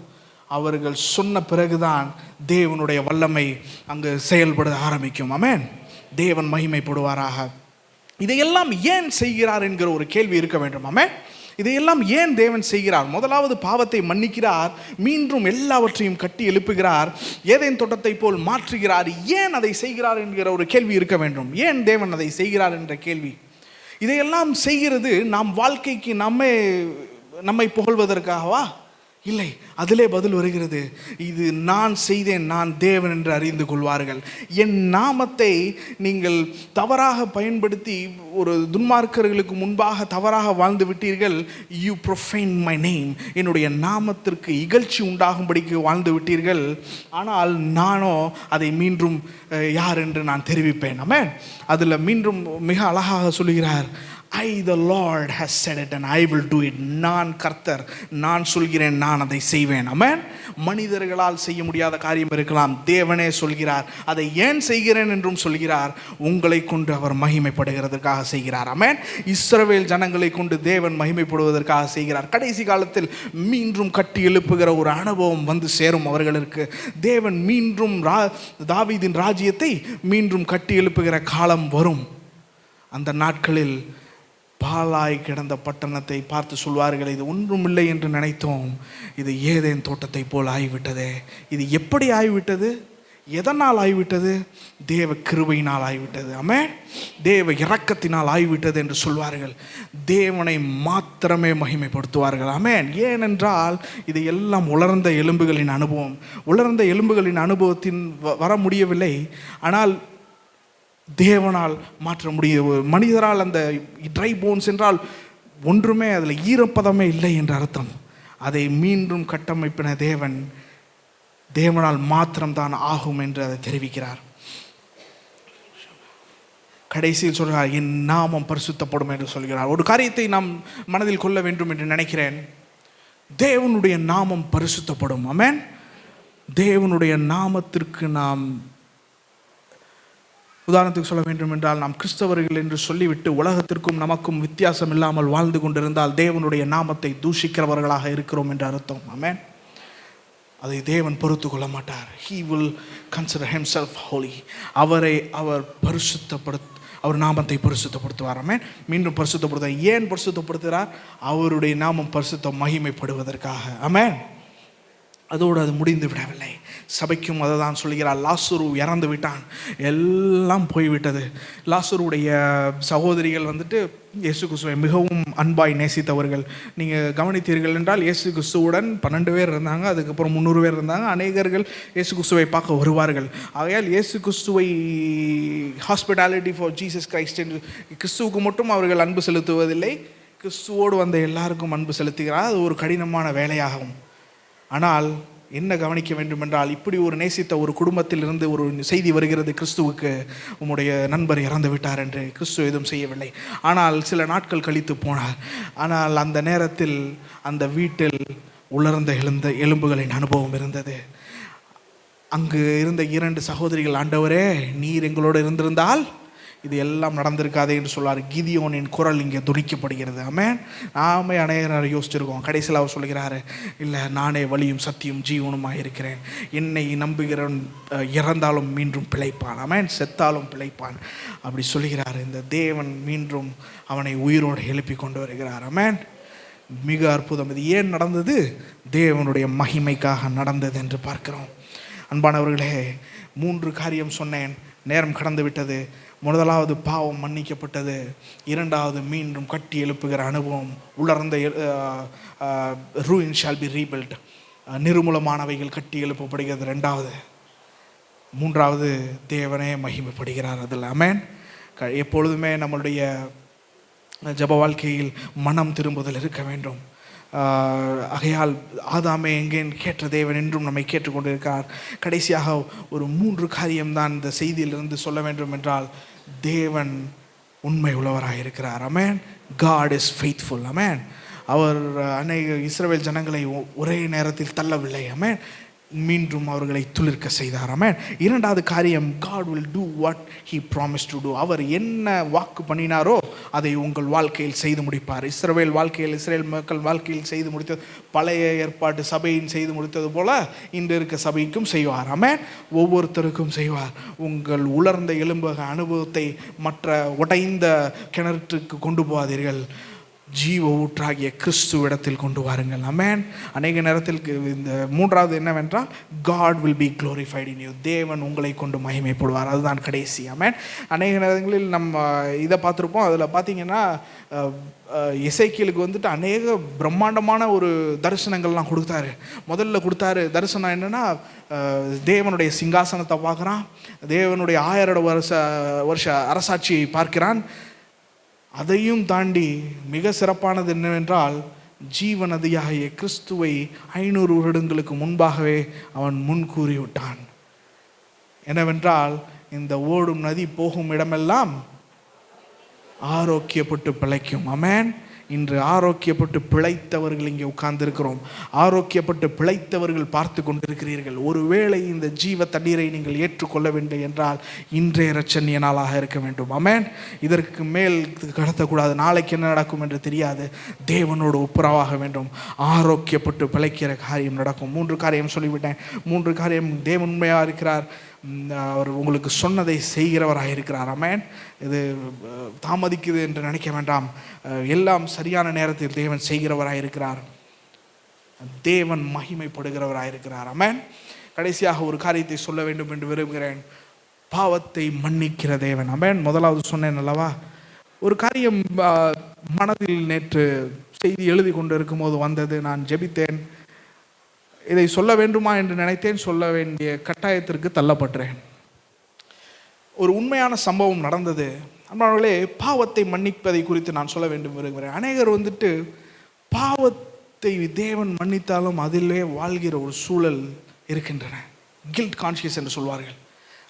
அவர்கள் சொன்ன பிறகுதான் தேவனுடைய வல்லமை அங்கு செயல்பட ஆரம்பிக்கும். ஆமென். தேவன் மகிமைப்படுவாராக. இதையெல்லாம் ஏன் செய்கிறார் என்கிற ஒரு கேள்வி இருக்க வேண்டும். ஆமென். இதையெல்லாம் ஏன் தேவன் செய்கிறார்? முதலாவது பாவத்தை மன்னிக்கிறார், மீண்டும் எல்லாவற்றையும் கட்டி எழுப்புகிறார், ஏதேன் தோட்டத்தை போல் மாற்றுகிறார். ஏன் அதை செய்கிறார் என்கிற ஒரு கேள்வி இருக்க வேண்டும். ஏன் தேவன் அதை செய்கிறார் என்ற கேள்வி. இதையெல்லாம் செய்கிறது நாம் வாழ்க்கைக்கு நம்மை புகழ்வதற்காகவா? இல்லை. அதிலே பதில் வருகிறது, இது நான் செய்தேன், நான் தேவன் என்று அறிந்து கொள்வார்கள். என் நாமத்தை நீங்கள் தவறாக பயன்படுத்தி ஒரு துன்மார்க்கர்களுக்கு முன்பாக தவறாக வாழ்ந்து விட்டீர்கள். யூ ப்ரொஃபைன் மை நேம், என்னுடைய நாமத்திற்கு இகழ்ச்சி உண்டாகும்படிக்கு வாழ்ந்து விட்டீர்கள். ஆனால் நானோ அதை மீண்டும் யார் என்று நான் தெரிவிப்பேன். ஆமென். அதில் மீண்டும் மிக அழகாக சொல்கிறார், I the Lord has said it and I will do it. நான் கர்த்தர், நான் சொல்கிறேன், நான் அதை செய்வேன். ஆமென். மனிதர்களால் செய்ய முடியாத காரியம் இருக்கலாம், தேவனே சொல்கிறார். அதை ஏன் செய்கிறேன் என்றும் சொல்கிறார். உங்களை கொண்டு அவர் மகிமைப்படுகிறதற்காக செய்கிறார். ஆமென். இஸ்ரவேல் ஜனங்களை கொண்டு தேவன் மகிமைப்படுவதற்காக செய்கிறார். கடைசி காலத்தில் மீண்டும் கட்டி எழுப்புகிற ஒரு அனுபவம் வந்து சேரும் அவர்களுக்கு. தேவன் மீண்டும் தாவீதின் ராஜ்யத்தை மீண்டும் கட்டி எழுப்புகிற காலம் வரும். அந்த நாட்களில் பாழாய் கிடந்த பட்டணத்தை பார்த்து சொல்வார்கள், இது ஒன்றுமில்லை என்று நினைத்தோம், இது ஏதேன் தோட்டத்தை போல் ஆகிவிட்டதே. இது எப்படி ஆகிவிட்டது? எதனால் ஆகிவிட்டது? தேவ கிருபையினால் ஆகிவிட்டது. ஆமென். தேவ இரக்கத்தினால் ஆகிவிட்டது என்று சொல்வார்கள். தேவனை மாத்திரமே மகிமைப்படுத்துவார்கள். ஆமென். ஏனென்றால் இது எல்லாம் உலர்ந்த எலும்புகளின் அனுபவம். உலர்ந்த எலும்புகளின் அனுபவத்தின் வர முடியவில்லை, ஆனால் தேவனால் மாற்ற முடியும். மனிதரால் அந்த ட்ரை போன்ஸ் என்றால் ஒன்றுமே அதில் ஈரப்பதமே இல்லை என்ற அர்த்தம். அதை மீண்டும் கட்டமைப்பின தேவனால் மாத்திரம்தான் ஆகும் என்று அதை தெரிவிக்கிறார். கடைசியில் சொல்கிறார், என் நாமம் பரிசுத்தப்படும் என்று சொல்கிறார். ஒரு காரியத்தை நாம் மனதில் கொள்ள வேண்டும் என்று நினைக்கிறேன். தேவனுடைய நாமம் பரிசுத்தப்படும். ஆமென். தேவனுடைய நாமத்திற்கு நாம் உதாரணத்துக்கு சொல்ல வேண்டும் என்றால், நாம் கிறிஸ்தவர்கள் என்று சொல்லிவிட்டு உலகத்திற்கும் நமக்கும் வித்தியாசம் இல்லாமல் வாழ்ந்து கொண்டிருந்தால் தேவனுடைய நாமத்தை தூஷிக்கிறவர்களாக இருக்கிறோம் என்று அர்த்தம். ஆமென். அதை தேவன் பொறுத்து கொள்ள மாட்டார். He will consider himself holy. அவர் நாமத்தை பரிசுத்தப்படுத்துவார். ஆமென். மீண்டும் பரிசுத்தப்படுத்துவார். ஏன் பரிசுத்தப்படுத்துகிறார்? அவருடைய நாமம் பரிசுத்தம் மகிமைப்படுவதற்காக. ஆமென். அதோடு அது முடிந்து விடவில்லை. சபைக்கும் அதை தான் சொல்கிறார். லாசரு இறந்து விட்டான், எல்லாம் போய்விட்டது. லாசருடைய சகோதரிகள் இயேசு கிறிஸ்துவை மிகவும் அன்பாய் நேசித்தவர்கள். நீங்கள் கவனித்தீர்கள் என்றால், இயேசு கிறிஸ்துவுடன் 12 பேர் இருந்தாங்க, அதுக்கப்புறம் 300 பேர் இருந்தாங்க. அநேகர்கள் இயேசு கிறிஸ்துவை பார்க்க வருவார்கள். ஆகையால் இயேசு கிறிஸ்துவை ஹாஸ்பிட்டாலிட்டி ஃபார் ஜீசஸ் கிரைஸ்ட் என்று கிறிஸ்துவுக்கு மட்டும் அவர்கள் அன்பு செலுத்துவதில்லை, கிறிஸ்துவோடு வந்த எல்லாருக்கும் அன்பு செலுத்துகிறார். அது ஒரு கடினமான வேலையாகும். ஆனால் என்ன கவனிக்க வேண்டும் என்றால், இப்படி ஒரு நேசித்த ஒரு குடும்பத்திலிருந்து ஒரு செய்தி வருகிறது, கிறிஸ்துவுக்கு உம்முடைய நண்பர் இறந்து விட்டார் என்று. கிறிஸ்து எதுவும் செய்யவில்லை. ஆனால் சில நாட்கள் கழித்து போனார். ஆனால் அந்த நேரத்தில் அந்த வீட்டில் உலர்ந்த எலும்புகளின் அனுபவம் இருந்தது. அங்கு இருந்த 2 சகோதரிகள், ஆண்டவரே நீர் எங்களோடு இருந்திருந்தால் இது எல்லாம் நடந்திருக்காதே என்று சொல்லார். கிதியோனின் குரல் இங்கே துணிக்கப்படுகிறது. ஆமென். நாமே அநேகரை யோசிச்சிருக்கோம். கடைசியில் அவர் சொல்கிறாரு, இல்லை, நானே வழியும் சத்தியும் ஜீவனுமாக இருக்கிறேன், என்னை நம்புகிறவன் இறந்தாலும் மீண்டும் பிழைப்பான், ஆமென், செத்தாலும் பிழைப்பான், அப்படி சொல்கிறார். இந்த தேவன் மீண்டும் அவனை உயிரோடு எழுப்பி கொண்டு வருகிறார். ஆமென். மிக அற்புதம். இது ஏன் நடந்தது? தேவனுடைய மகிமைக்காக நடந்தது என்று பார்க்கிறோம். அன்பானவர்களே, 3 காரியம் சொன்னேன். நேரம் கடந்து விட்டது. முதலாவது பாவம் மன்னிக்கப்பட்டது. 2வது மீண்டும் கட்டி எழுப்புகிற அனுபவம். உலர்ந்த ruin shall be rebuilt. நிர்மூலமானவைகள் கட்டி எழுப்பப்படுகிறது. 2வது. 3வது தேவனே மகிமைப்படுகிறார் அதில். ஆமென். எப்பொழுதுமே நம்மளுடைய ஜெப வாழ்க்கையில் மனம் திரும்புதல் இருக்க வேண்டும். ஆகையால் ஆதாமே எங்கேன் கேட்ட தேவன் என்றும் நம்மை கேட்டுக்கொண்டிருக்கிறார். கடைசியாக ஒரு 3 காரியம்தான் இந்த செய்தியிலிருந்து சொல்ல வேண்டும் என்றால், தேவன் உண்மை உள்ளவராக இருக்கிறார். ஆமென். God is faithful. ஆமென். அவர் அநேக இஸ்ரவேல் ஜனங்களை ஒரே நேரத்தில் தள்ளவில்லை. ஆமென். மீண்டும் அவர்களை துளிர்க்க செய்தார். ஆமென். இரண்டாவது காரியம், God will do what he promised to do. அவர் என்ன வாக்கு பண்ணினாரோ அதை உங்கள் வாழ்க்கையில் செய்து முடிப்பார். இஸ்ரவேல் மக்கள் வாழ்க்கையில் செய்து முடித்தது, பழைய ஏற்பாட்டு சபையின் செய்து முடித்தது போல இன்று இருக்க சபைக்கும் செய்வார். ஆமென். ஒவ்வொருத்தருக்கும் செய்வார். உங்கள் உலர்ந்த எலும்பக அனுபவத்தை மற்ற உடைந்த கிணற்றுக்கு கொண்டு போகாதீர்கள், ஜீவ ஊற்றாகிய கிறிஸ்துவிடத்தில் கொண்டு வாருங்கள். ஆமென். அநேக நேரத்தில் இந்த மூன்றாவது என்னவென்றால், God will be glorified in you. தேவன் உங்களை கொண்டு மகிமைப்படுவார். அதுதான் கடைசி. ஆமென். அநேக நேரங்களில் நம்ம இதை பார்த்துருப்போம். அதில் பார்த்தீங்கன்னா எசேக்கியேலுக்கு வந்துட்டு அநேக பிரம்மாண்டமான ஒரு தரிசனங்கள்லாம் கொடுத்தாரு. முதல்ல கொடுத்தாரு தரிசனம் என்னென்னா, தேவனுடைய சிங்காசனத்தை பார்க்குறான், தேவனுடைய 1000 வருஷ அரசாட்சியை பார்க்கிறான். அதையும் தாண்டி மிக சிறப்பானது என்னவென்றால், ஜீவநதியாகிய கிறிஸ்துவை 500 வருடங்களுக்கு முன்பாகவே அவன் முன்கூறிவிட்டான். என்னவென்றால், இந்த ஓடும் நதி போகும் இடமெல்லாம் ஆரோக்கியப்பட்டு பிழைக்கும். ஆமென். இன்று ஆரோக்கியப்பட்டு பிழைத்தவர்கள் இங்கே உட்கார்ந்திருக்கிறோம். ஆரோக்கியப்பட்டு பிழைத்தவர்கள் பார்த்து கொண்டிருக்கிறீர்கள். ஒருவேளை இந்த ஜீவ தண்ணீரை நீங்கள் ஏற்றுக்கொள்ள வேண்டும் என்றால் இன்றைய இரட்சணிய நாளாக இருக்க வேண்டும். ஆமென். இதற்கு மேல் கடத்தக்கூடாது. நாளைக்கு என்ன நடக்கும் என்று தெரியாது. தேவனோடு ஒப்புரவாக வேண்டும். ஆரோக்கியப்பட்டு பிழைக்கிற காரியம் நடக்கும். 3 காரியம் சொல்லிவிட்டேன். 3 காரியம். தேவன் உண்மையாக இருக்கிறார். அவர் உங்களுக்கு சொன்னதை செய்கிறவராக இருக்கிறார். ஆமென். இது தாமதிக்குது என்று நினைக்க வேண்டாம். எல்லாம் சரியான நேரத்தில் தேவன் செய்கிறவராக இருக்கிறார். தேவன் மகிமைப்படுகிறவராக இருக்கிறார். ஆமென். கடைசியாக ஒரு காரியத்தை சொல்ல வேண்டும் என்று விரும்புகிறேன். பாவத்தை மன்னிக்கிற தேவன். ஆமென். முதலாவது சொன்னேன் அல்லவா, ஒரு காரியம் மனதில் நேற்று செய்தி எழுதி கொண்டு இருக்கும் போது வந்தது. நான் ஜெபித்தேன். இதை சொல்ல வேண்டுமா என்று நினைத்தேன். சொல்ல வேண்டிய கட்டாயத்திற்கு தள்ளப்பட்டேன். ஒரு உண்மையான சம்பவம் நடந்தது. அன்பானவர்களே, பாவத்தை மன்னிப்பதை குறித்து நான் சொல்ல வேண்டும் விரும்புகிறேன். அநேகர் வந்துட்டு பாவத்தை தேவன் மன்னித்தாலும் அதிலே வாழ்கிற ஒரு சூழல் இருக்கின்றன. கில்ட் கான்ஷியஸ் என்று சொல்வார்கள்.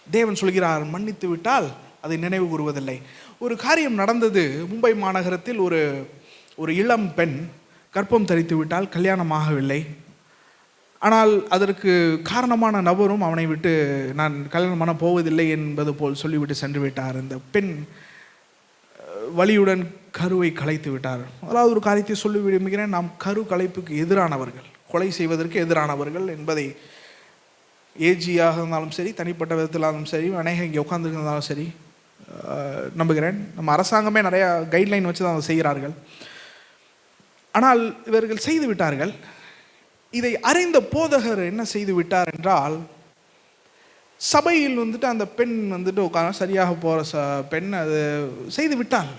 தேவன் சொல்கிறார், மன்னித்து விட்டால் அதை நினைவு கூறுவதில்லை. ஒரு காரியம் நடந்தது. மும்பை மாநகரத்தில் ஒரு இளம் பெண் கர்ப்பம் தரித்து விட்டால், கல்யாணமாகவில்லை. ஆனால் அதற்கு காரணமான நபரும் அவனை விட்டு நான் கல்யாணம் பண்ண போவதில்லை என்பது போல் சொல்லிவிட்டு சென்று விட்டார். இந்த பெண் வலியுடன் கருவை கலைத்து விட்டார். அதாவது ஒரு காரியத்தை சொல்லி விரும்புகிறேன். நாம் கரு கலைப்புக்கு எதிரானவர்கள், கொலை செய்வதற்கு எதிரானவர்கள் என்பதை ஏஜியாக இருந்தாலும் சரி, தனிப்பட்ட விதத்திலாலும் சரி, அநேக இங்கே உட்கார்ந்துருந்தாலும் சரி நம்புகிறேன். நம்ம அரசாங்கமே நிறையா கைட்லைன் வச்சு தான் அதை செய்கிறார்கள். ஆனால் இவர்கள் செய்து விட்டார்கள். இதை அறிந்த போதகர் என்ன செய்து விட்டார் என்றால், சபையில் வந்துட்டு அந்த பெண் வந்துட்டு உட்காந்து சரியாக போகிற பெண் அது செய்து விட்டால்,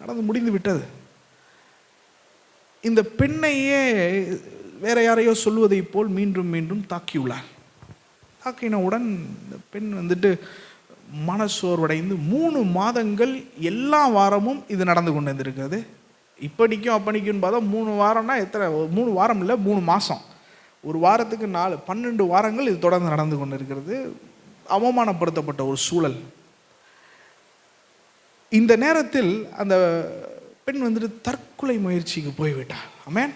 நடந்து முடிந்து விட்டது. இந்த பெண்ணையே வேற யாரையோ சொல்வதை போல் மீண்டும் மீண்டும் தாக்கியுள்ளார். தாக்கினவுடன் இந்த பெண் வந்துட்டு மனசோர்வடைந்து 3 மாதங்கள் எல்லா வாரமும் இது நடந்து கொண்டு வந்திருக்கிறது. இப்படிக்கும் அப்படிக்கும் பார்த்தா 3 வாரம்னா எத்தனை? 3 வாரம் இல்லை, 3 மாதம். ஒரு வாரத்துக்கு 12 வாரங்கள் இது தொடர்ந்து நடந்து கொண்டு இருக்கிறது. அவமானப்படுத்தப்பட்ட ஒரு சூழல். இந்த நேரத்தில் அந்த பெண் வந்துட்டு தற்கொலை முயற்சிக்கு போய்விட்டார். ஆமென்.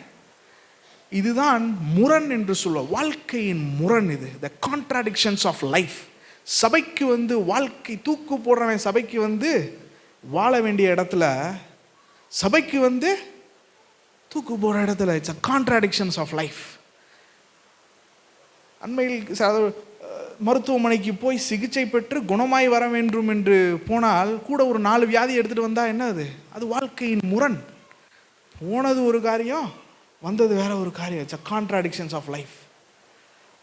இதுதான் முரண் என்று சொல்லுவோம். வாழ்க்கையின் முரண் இது. த கான்ட்ராடிக்ஷன்ஸ் ஆஃப் லைஃப். சபைக்கு வாழ்க்கை தூக்கு போடுறவன் சபைக்கு வாழ வேண்டிய இடத்துல, சபைக்கு தூக்கு போகிற இடத்துல it's a contradictions of life. அண்மையில் மருத்துவமனைக்கு போய் சிகிச்சை பெற்று குணமாய் வர வேண்டும் என்று போனால் கூட ஒரு 4 வியாதி எடுத்துகிட்டு வந்தால் என்ன அது வாழ்க்கையின் முரண். போனது ஒரு காரியம், வந்தது வேற ஒரு காரியம். It's a contradictions of life.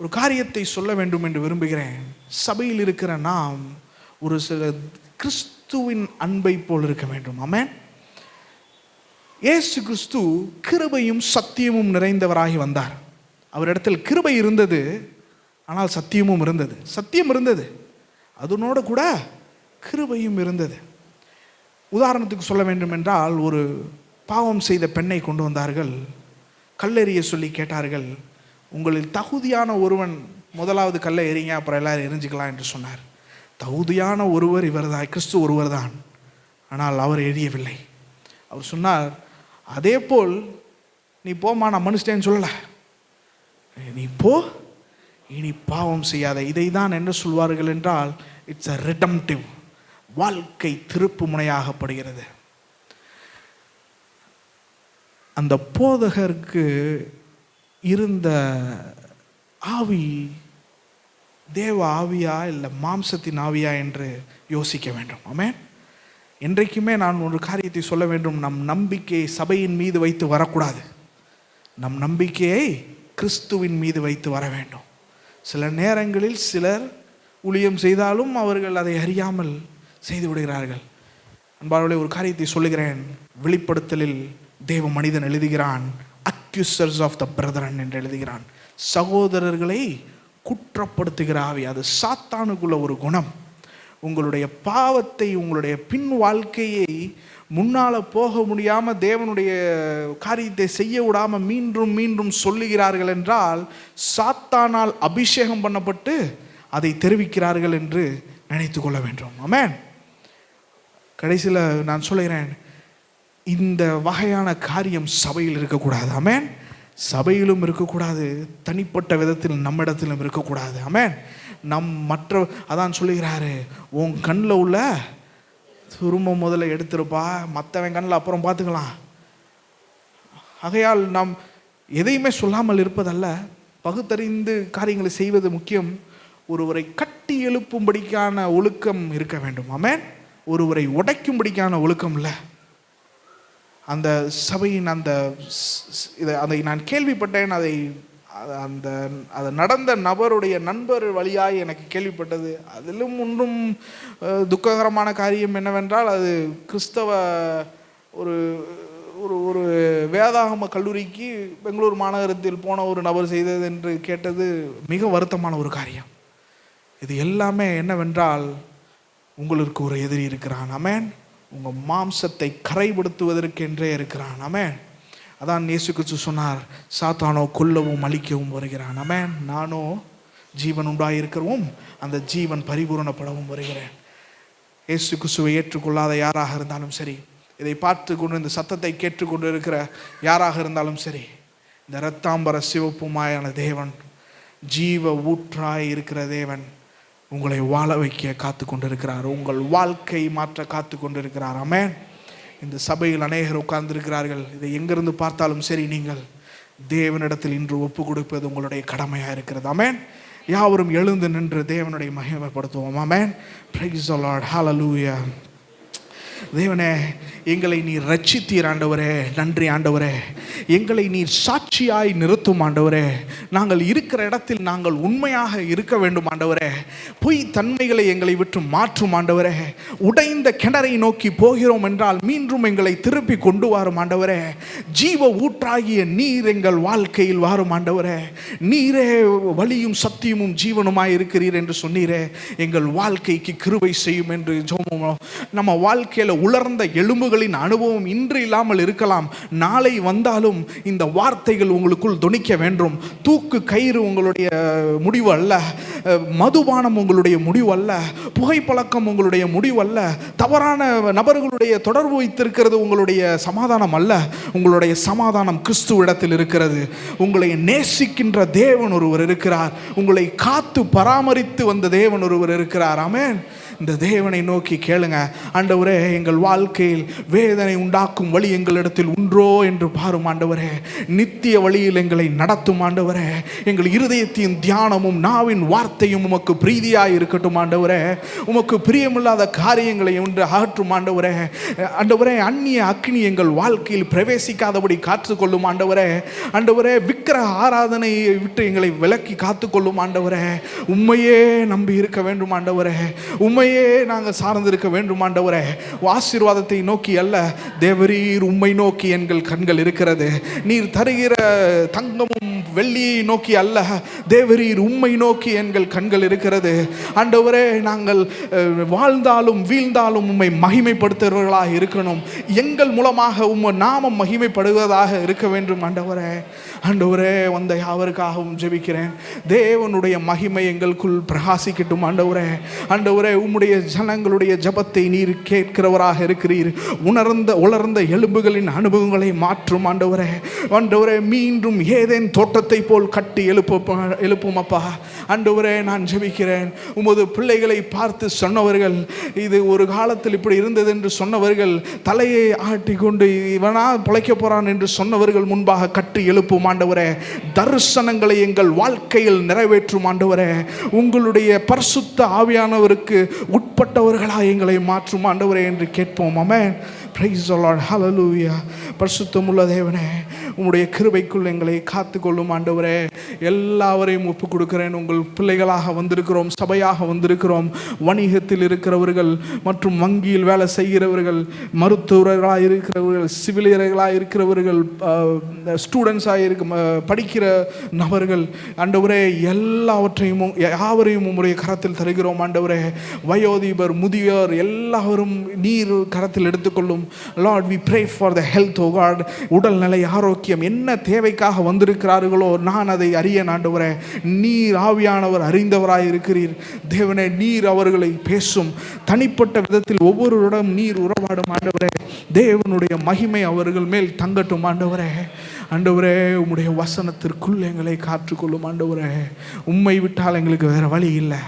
ஒரு காரியத்தை சொல்ல வேண்டும் என்று விரும்புகிறேன். சபையில் இருக்கிற நாம் ஒரு சில கிறிஸ்துவின் அன்பை போல் இருக்க வேண்டும். ஆமென். இயேசு கிறிஸ்து கிருபையும் சத்தியமும் நிறைந்தவராகி வந்தார். அவரிடத்தில் கிருபை இருந்தது, ஆனால் சத்தியமும் இருந்தது. சத்தியம் இருந்தது, அதனோடு கூட கிருபையும் இருந்தது. உதாரணத்துக்கு சொல்ல வேண்டும் என்றால், ஒரு பாவம் செய்த பெண்ணை கொண்டு வந்தார்கள். கல்லெறிய சொல்லி கேட்டார்கள். உங்களில் தகுதியான ஒருவன் முதலாவது கல்லை எறிங்க, அப்புறம் எல்லாரும் எரிஞ்சுக்கலாம் என்று சொன்னார். தகுதியான ஒருவர் இவர்தான், கிறிஸ்து ஒருவர் தான். ஆனால் அவர் எரியவில்லை. அவர் சொன்னார், அதே போல் நீ போமா, நான் மன்னிச்சிட்டேன்னு சொல்லலை. நீ போ, இனி பாவம் செய்யாத. இதை தான் என்ன சொல்வார்கள் என்றால், இட்ஸ் அ ரிடம்டிவ், வாழ்க்கை திருப்பு முனையாகப்படுகிறது. அந்த போதகருக்கு இருந்த ஆவி தேவ ஆவியா இல்லை மாம்சத்தின் ஆவியா என்று யோசிக்க வேண்டும். ஆமென். என்றைக்குமே நான் ஒரு காரியத்தை சொல்ல வேண்டும், நம் நம்பிக்கையை சபையின் மீது வைத்து வரக்கூடாது. நம் நம்பிக்கையை கிறிஸ்துவின் மீது வைத்து வர வேண்டும். சில நேரங்களில் சிலர் ஊழியம் செய்தாலும் அவர்கள் அதை அறியாமல் செய்து விடுகிறார்கள். அன்பார்களே, ஒரு காரியத்தை சொல்லுகிறேன். வெளிப்படுத்தலில் தேவ மனிதன் எழுதுகிறான், அக்யூசர்ஸ் ஆஃப் த பிரதரன் என்று எழுதுகிறான். சகோதரர்களை குற்றப்படுத்துகிற ஆவி. அது சாத்தானுக்குள்ள ஒரு குணம். உங்களுடைய பாவத்தை, உங்களுடைய பின் வாழ்க்கையை முன்னால் போக முடியாமல் தேவனுடைய காரியத்தை செய்ய விடாமல் மீண்டும் மீண்டும் சொல்லுகிறார்கள் என்றால், சாத்தானால் அபிஷேகம் பண்ணப்பட்டு அதை தெரிவிக்கிறார்கள் என்று நினைத்து கொள்ள வேண்டும். ஆமென். கடைசியில் நான் சொல்லுகிறேன், இந்த வகையான காரியம் சபையில் இருக்கக்கூடாது. ஆமென். சபையிலும் இருக்கக்கூடாது, தனிப்பட்ட விதத்தில் நம்மிடத்திலும் இருக்கக்கூடாது. ஆமென். அதான் சொல்லுகிறாரு, உன் கண்ணில் உள்ள துரும்ப முதல்ல எடுத்துருப்பா, மற்றவன் கண்ணில் அப்புறம் பார்த்துக்கலாம். ஆகையால் நாம் எதையுமே சொல்லாமல் இருப்பதல்ல, பகுத்தறிந்து காரியங்களை செய்வது முக்கியம். ஒருவரை கட்டி எழுப்பும்படிக்கான ஒழுக்கம் இருக்க வேண்டும். ஆமென். ஒருவரை உடைக்கும்படிக்கான ஒழுக்கம் இல்லை. அந்த சபையின் அதை நான் கேள்விப்பட்டேன். அது நடந்த நபருடைய நண்பர் வழியாய் எனக்கு கேள்விப்பட்டது. அதிலும் ஒன்றும் துக்ககரமான காரியம் என்னவென்றால், அது கிறிஸ்தவ ஒரு ஒரு ஒரு வேதாகம கல்லூரிக்கு பெங்களூர் மாநகரத்தில் போன ஒரு நபர் செய்தது என்று கேட்டது மிக வருத்தமான ஒரு காரியம். இது எல்லாமே என்னவென்றால், உங்களுக்கு ஒரு எதிரி இருக்கிறான். ஆமென். உங்கள் மாம்சத்தை கரைப்படுத்துவதற்கென்றே இருக்கிறான். ஆமென். அதான் இயேசு கிறிஸ்து சொன்னார், சாத்தானோ கொல்லவும் அழிக்கவும் வருகிறான். ஆமென். நானோ ஜீவன் உண்டாயிருக்கிறவும் அந்த ஜீவன் பரிபூரணப்படவும் வருகிறேன். இயேசு கிறிஸ்துவை ஏற்றுக்கொள்ளாத யாராக இருந்தாலும் சரி, இதை பார்த்து கொண்டு இந்த சத்தத்தை கேட்டுக்கொண்டு இருக்கிற யாராக இருந்தாலும் சரி, இந்த இரத்தாம்பர சிவப்புமாயான தேவன், ஜீவ ஊற்றாய் இருக்கிற தேவன் உங்களை வாழ வைக்க காத்து கொண்டிருக்கிறார். உங்கள் வாழ்க்கை மாற்ற காத்து கொண்டிருக்கிறார். ஆமென். இந்த சபையில் அநேகர் உட்கார்ந்திருக்கிறார்கள். இதை எங்கிருந்து பார்த்தாலும் சரி, நீங்கள் தேவனிடத்தில் இன்று ஒப்பு கொடுப்பது உங்களுடைய கடமையாக இருக்கிறது. ஆமென். யாவரும் எழுந்து நின்று தேவனுடைய மகிமைப்படுத்துவோம். Amen. Praise the lord. Hallelujah. தேவனே, எங்களை நீர் ரட்சித்தீர் ஆண்டவரே. நன்றி ஆண்டவரே. எங்களை நீர் சாட்சியாய் நிறுத்தும் ஆண்டவரே. நாங்கள் இருக்கிற இடத்தில் நாங்கள் உண்மையாக இருக்க வேண்டும் ஆண்டவரே. பொய் தன்மைகளை எங்களை விட்டு மாற்றும் ஆண்டவரே. உடைந்த கிணறை நோக்கி போகிறோம் என்றால் மீண்டும் எங்களை திருப்பி கொண்டு வரும் ஆண்டவரே. ஜீவ ஊற்றாகிய நீர் எங்கள் வாழ்க்கையில் வாரும் ஆண்டவரே. நீரே வழியும் சத்தியமும் ஜீவனுமாய் இருக்கிறீர் என்று சொன்னீரே. எங்கள் வாழ்க்கைக்கு கிருபை செய்யும் என்று ஜெபம். நம்ம வாழ்க்கையில் உலர்ந்த எலும்புகளின் அனுபவம் இன்று இல்லாமல் இருக்கலாம். நாளை வந்தாலும் இந்த வார்த்தைகள் உங்களுக்குள் துணிக்க வேண்டும். தூக்கு கயிறு உங்களுடைய முடிவு அல்ல. மதுபானம் உங்களுடைய முடிவு அல்ல. புகைப்பழக்கம் உங்களுடைய முடிவு அல்ல. தவறான நபர்களுடைய தொடர்பு வைத்திருக்கிறது உங்களுடைய சமாதானம் அல்ல. உங்களுடைய சமாதானம் கிறிஸ்துவிடத்தில் இருக்கிறது. உங்களை நேசிக்கின்ற தேவன் ஒருவர் இருக்கிறார். உங்களை காத்து பராமரித்து வந்த தேவன் ஒருவர் இருக்கிறார். ஆமென். இந்த தேவனை நோக்கி கேளுங்க. ஆண்டவரே, எங்கள் வாழ்க்கையில் வேதனை உண்டாக்கும் வழி எங்களிடத்தில் உண்டோ என்று பாரும் ஆண்டவரே. நித்திய வழியில் எங்களை நடத்தும் ஆண்டவரே. எங்கள் இருதயத்தின் தியானமும் நாவின் வார்த்தையும் உமக்கு பிரீதியாய் இருக்கட்டும் ஆண்டவரே. உமக்கு பிரியமில்லாத காரியங்களை ஒன்று அகற்றும் ஆண்டவரே. ஆண்டவரே, அந்நிய அக்னி எங்கள் வாழ்க்கையில் பிரவேசிக்காதபடி காத்துக்கொள்ளும் ஆண்டவரே. ஆண்டவரே, விக்கிரக ஆராதனையை விட்டு எங்களை விலக்கி காத்துக்கொள்ளும் ஆண்டவரே. உம்மையே நம்பி இருக்க வேண்டும் ஆண்டவரே. உம்மையே நாங்கள் சார்ந்திருக்க வேண்டும் ஆண்டவரே. ஆசீர்வாதத்தை நோக்கி அல்ல, தேவரீர் உம்மை நோக்கி எங்கள் கண்கள் இருக்கிறது. நீர் தருகிற தங்கமும் வெள்ளியை நோக்கி அல்ல, தேவரீர் உம்மை நோக்கி எங்கள் கண்கள் இருக்கிறது ஆண்டவரே. நாங்கள் வாழ்ந்தாலும் வீழ்ந்தாலும் உம்மை மகிமைப்படுத்துகிறவர்களாக இருக்கணும். எங்கள் மூலமாக உம்மை நாமம் மகிமைப்படுவதாக இருக்க வேண்டும் ஆண்டவரே. ஆண்டவரே, வந்த யாவருக்காகவும் ஜெபிக்கிறேன். தேவனுடைய மகிமை எங்களுக்குள் பிரகாசிக்கட்டும் ஆண்டவரே. ஆண்டவரே, உம்முடைய ஜனங்களுடைய ஜெபத்தை நீர் கேட்கிறவராக இருக்கிறீர். உலர்ந்த எலும்புகளின் அனுபவங்களை மாற்றும் ஆண்டவரே. ஆண்டவரே, மீண்டும் ஏதேன் தோட்டத்தை போல் கட்டி எழுப்பும் அப்பா. ஆண்டவரே, நான் ஜெபிக்கிறேன். உமது பிள்ளைகளை பார்த்து சொன்னவர்கள், இது ஒரு காலத்தில் இப்படி இருந்தது என்று சொன்னவர்கள், தலையை ஆட்டி கொண்டு இவனா பிழைக்க போறான் என்று சொன்னவர்கள் முன்பாக கட்டி எழுப்பும் ஆண்டவரே. தரிசனங்களை எங்கள் வாழ்க்கையில் நிறைவேற்றும் ஆண்டவரே. உங்களுடைய பரிசுத்த ஆவியானவருக்கு உட்பட்டவர்களாக எங்களை மாற்றும் ஆண்டவரே என்று கேட்போம். ஆமென். Praise the Lord. Hallelujah. பரிசுத்தமுள்ள தேவனே, உம்முடைய கிருபைக்குள் எங்களை காத்துக்கொள்ளும் ஆண்டவரே. எல்லாவரையும் ஒப்பு கொடுக்கிறேன். உங்கள் பிள்ளைகளாக வந்திருக்கிறோம், சபையாக வந்திருக்கிறோம். வணிகத்தில் இருக்கிறவர்கள் மற்றும் வங்கியில் வேலை செய்கிறவர்கள், மருத்துவர்களாக இருக்கிறவர்கள், சிவிலியர்களாக இருக்கிறவர்கள், ஸ்டூடெண்ட்ஸாக படிக்கிற நபர்கள் ஆண்டவரே, யாவரையும் உம்முடைய கரத்தில் தருகிறோம் ஆண்டவரே. வயோதிபர், முதியோர் எல்லாரும் நீர் கரத்தில் எடுத்துக்கொள்ளும். Lord, we pray for the health, oh God. உடல்நிலை, ஆரோக்கியம், என்ன தேவைக்காக வந்திருக்கிறார்களோ நான் அதை அறிய ஆண்டவரே. நீர் ஆவியானவர் அறிந்தவராய் இருக்கிறீர் தேவனே. நீர் அவர்களை பேசும், தனிப்பட்ட விதத்தில் ஒவ்வொருவரிடம் நீர் உறவாடும் ஆண்டவரே. தேவனுடைய மகிமை அவர்கள் மேல் தங்கட்டும் ஆண்டவரே. ஆண்டவரே, உம்முடைய வசனத்திற்குள் எங்களை காற்றுக்கொள்ளும் ஆண்டவரே. உம்மை விட்டால் எங்களுக்கு வேற வழி இல்லை.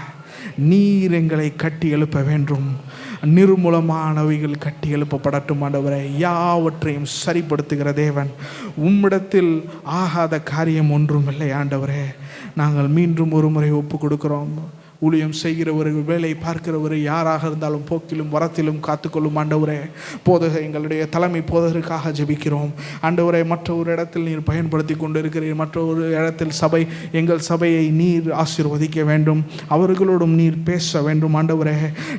நீர் எங்களை கட்டி எழுப்ப வேண்டும். நிர்மூலமானவைகள் கட்டி எழுப்பப்படட்டும் ஆண்டவரே. யாவற்றையும் சரிப்படுத்துகிற தேவன், உம்மிடத்தில் ஆகாத காரியம் ஒன்றும் இல்லை ஆண்டவரே. நாங்கள் மீண்டும் ஒரு முறை ஒப்பு கொடுக்கிறோம். ஊழியம் செய்கிறவர்கள், வேலை பார்க்கிறவர் யாராக இருந்தாலும் போக்கிலும் வரத்திலும் காத்துக்கொள்ளும் ஆண்டவரே. எங்களுடைய தலைமை போதகருக்காக ஜெபிக்கிறோம் ஆண்டவரே. மற்ற ஒரு இடத்தில் நீர் பயன்படுத்தி கொண்டு இருக்கிறீர். மற்ற ஒரு இடத்தில் எங்கள் சபையை நீர் ஆசீர்வதிக்க வேண்டும். அவர்களோடும் நீர் பேச வேண்டும் ஆண்டவரே.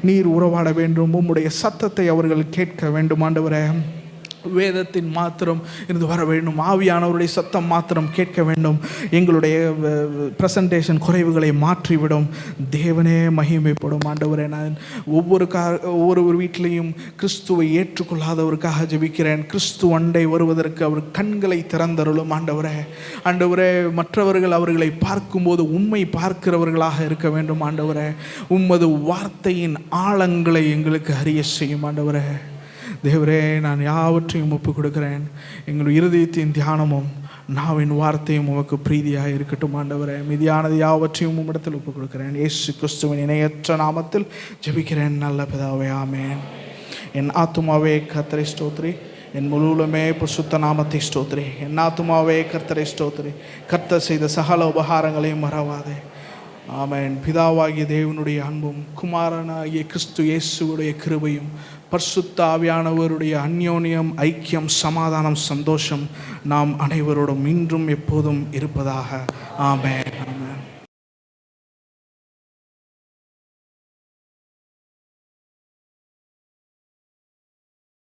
நீர் உறவாட வேண்டும். உம்முடைய சத்தத்தை அவர்கள் கேட்க வேண்டும் ஆண்டவரே. வேதத்தின் மாத்திரம் இருந்து வர வேண்டும். ஆவியானவருடைய சத்தம் மாத்திரம் கேட்க வேண்டும். எங்களுடைய பிரசன்டேஷன் குறைவுகளை மாற்றிவிடும். தேவனே மகிமைப்படும் ஆண்டவரே. நான் ஒவ்வொரு வீட்டிலையும் கிறிஸ்துவை ஏற்றுக்கொள்ளாதவருக்காக ஜெபிக்கிறேன். கிறிஸ்து அண்டை வருவதற்கு அவர் கண்களை திறந்தருளும் ஆண்டவரே. ஆண்டவரே, மற்றவர்கள் அவர்களை பார்க்கும்போது உண்மை பார்க்கிறவர்களாக இருக்க வேண்டும் ஆண்டவரே. உம்மது வார்த்தையின் ஆழங்களை எங்களுக்கு அறிய செய்யும் ஆண்டவரே. தேவரே, நான் யாவற்றையும் ஒப்புக் கொடுக்கிறேன். எங்கள் இருதயத்தின் தியானமும் நாவின் வார்த்தையும் உமக்கு பிரீதியாக இருக்கட்டும் ஆண்டவரே. மீதியானது யாவற்றையும் உம்மிடத்தில் ஒப்புக் கொடுக்கிறேன். இயேசு கிறிஸ்துவின் இணையற்ற நாமத்தில் ஜெபிக்கிறேன் நல்ல பிதாவே, ஆமென். என் ஆத்துமாவே கர்த்தரை ஸ்தோத்திரி, என் முழுவலுமே பரிசுத்த நாமத்தை ஸ்தோத்திரி. என் ஆத்துமாவே கர்த்தரை ஸ்தோத்திரி, கர்த்தர் செய்த சகல உபகாரங்களையும் மறவாதே. ஆமென். பிதாவாகிய தேவனுடைய அன்பும் குமாரனாகிய கிறிஸ்து இயேசுவுடைய கிருபையும் பரிசுத்த ஆவியானவருடைய அந்யோன்யம், ஐக்கியம், சமாதானம், சந்தோஷம் நாம் அனைவரோடும் இன்றும் எப்போதும் இருப்பதாக. ஆமென்.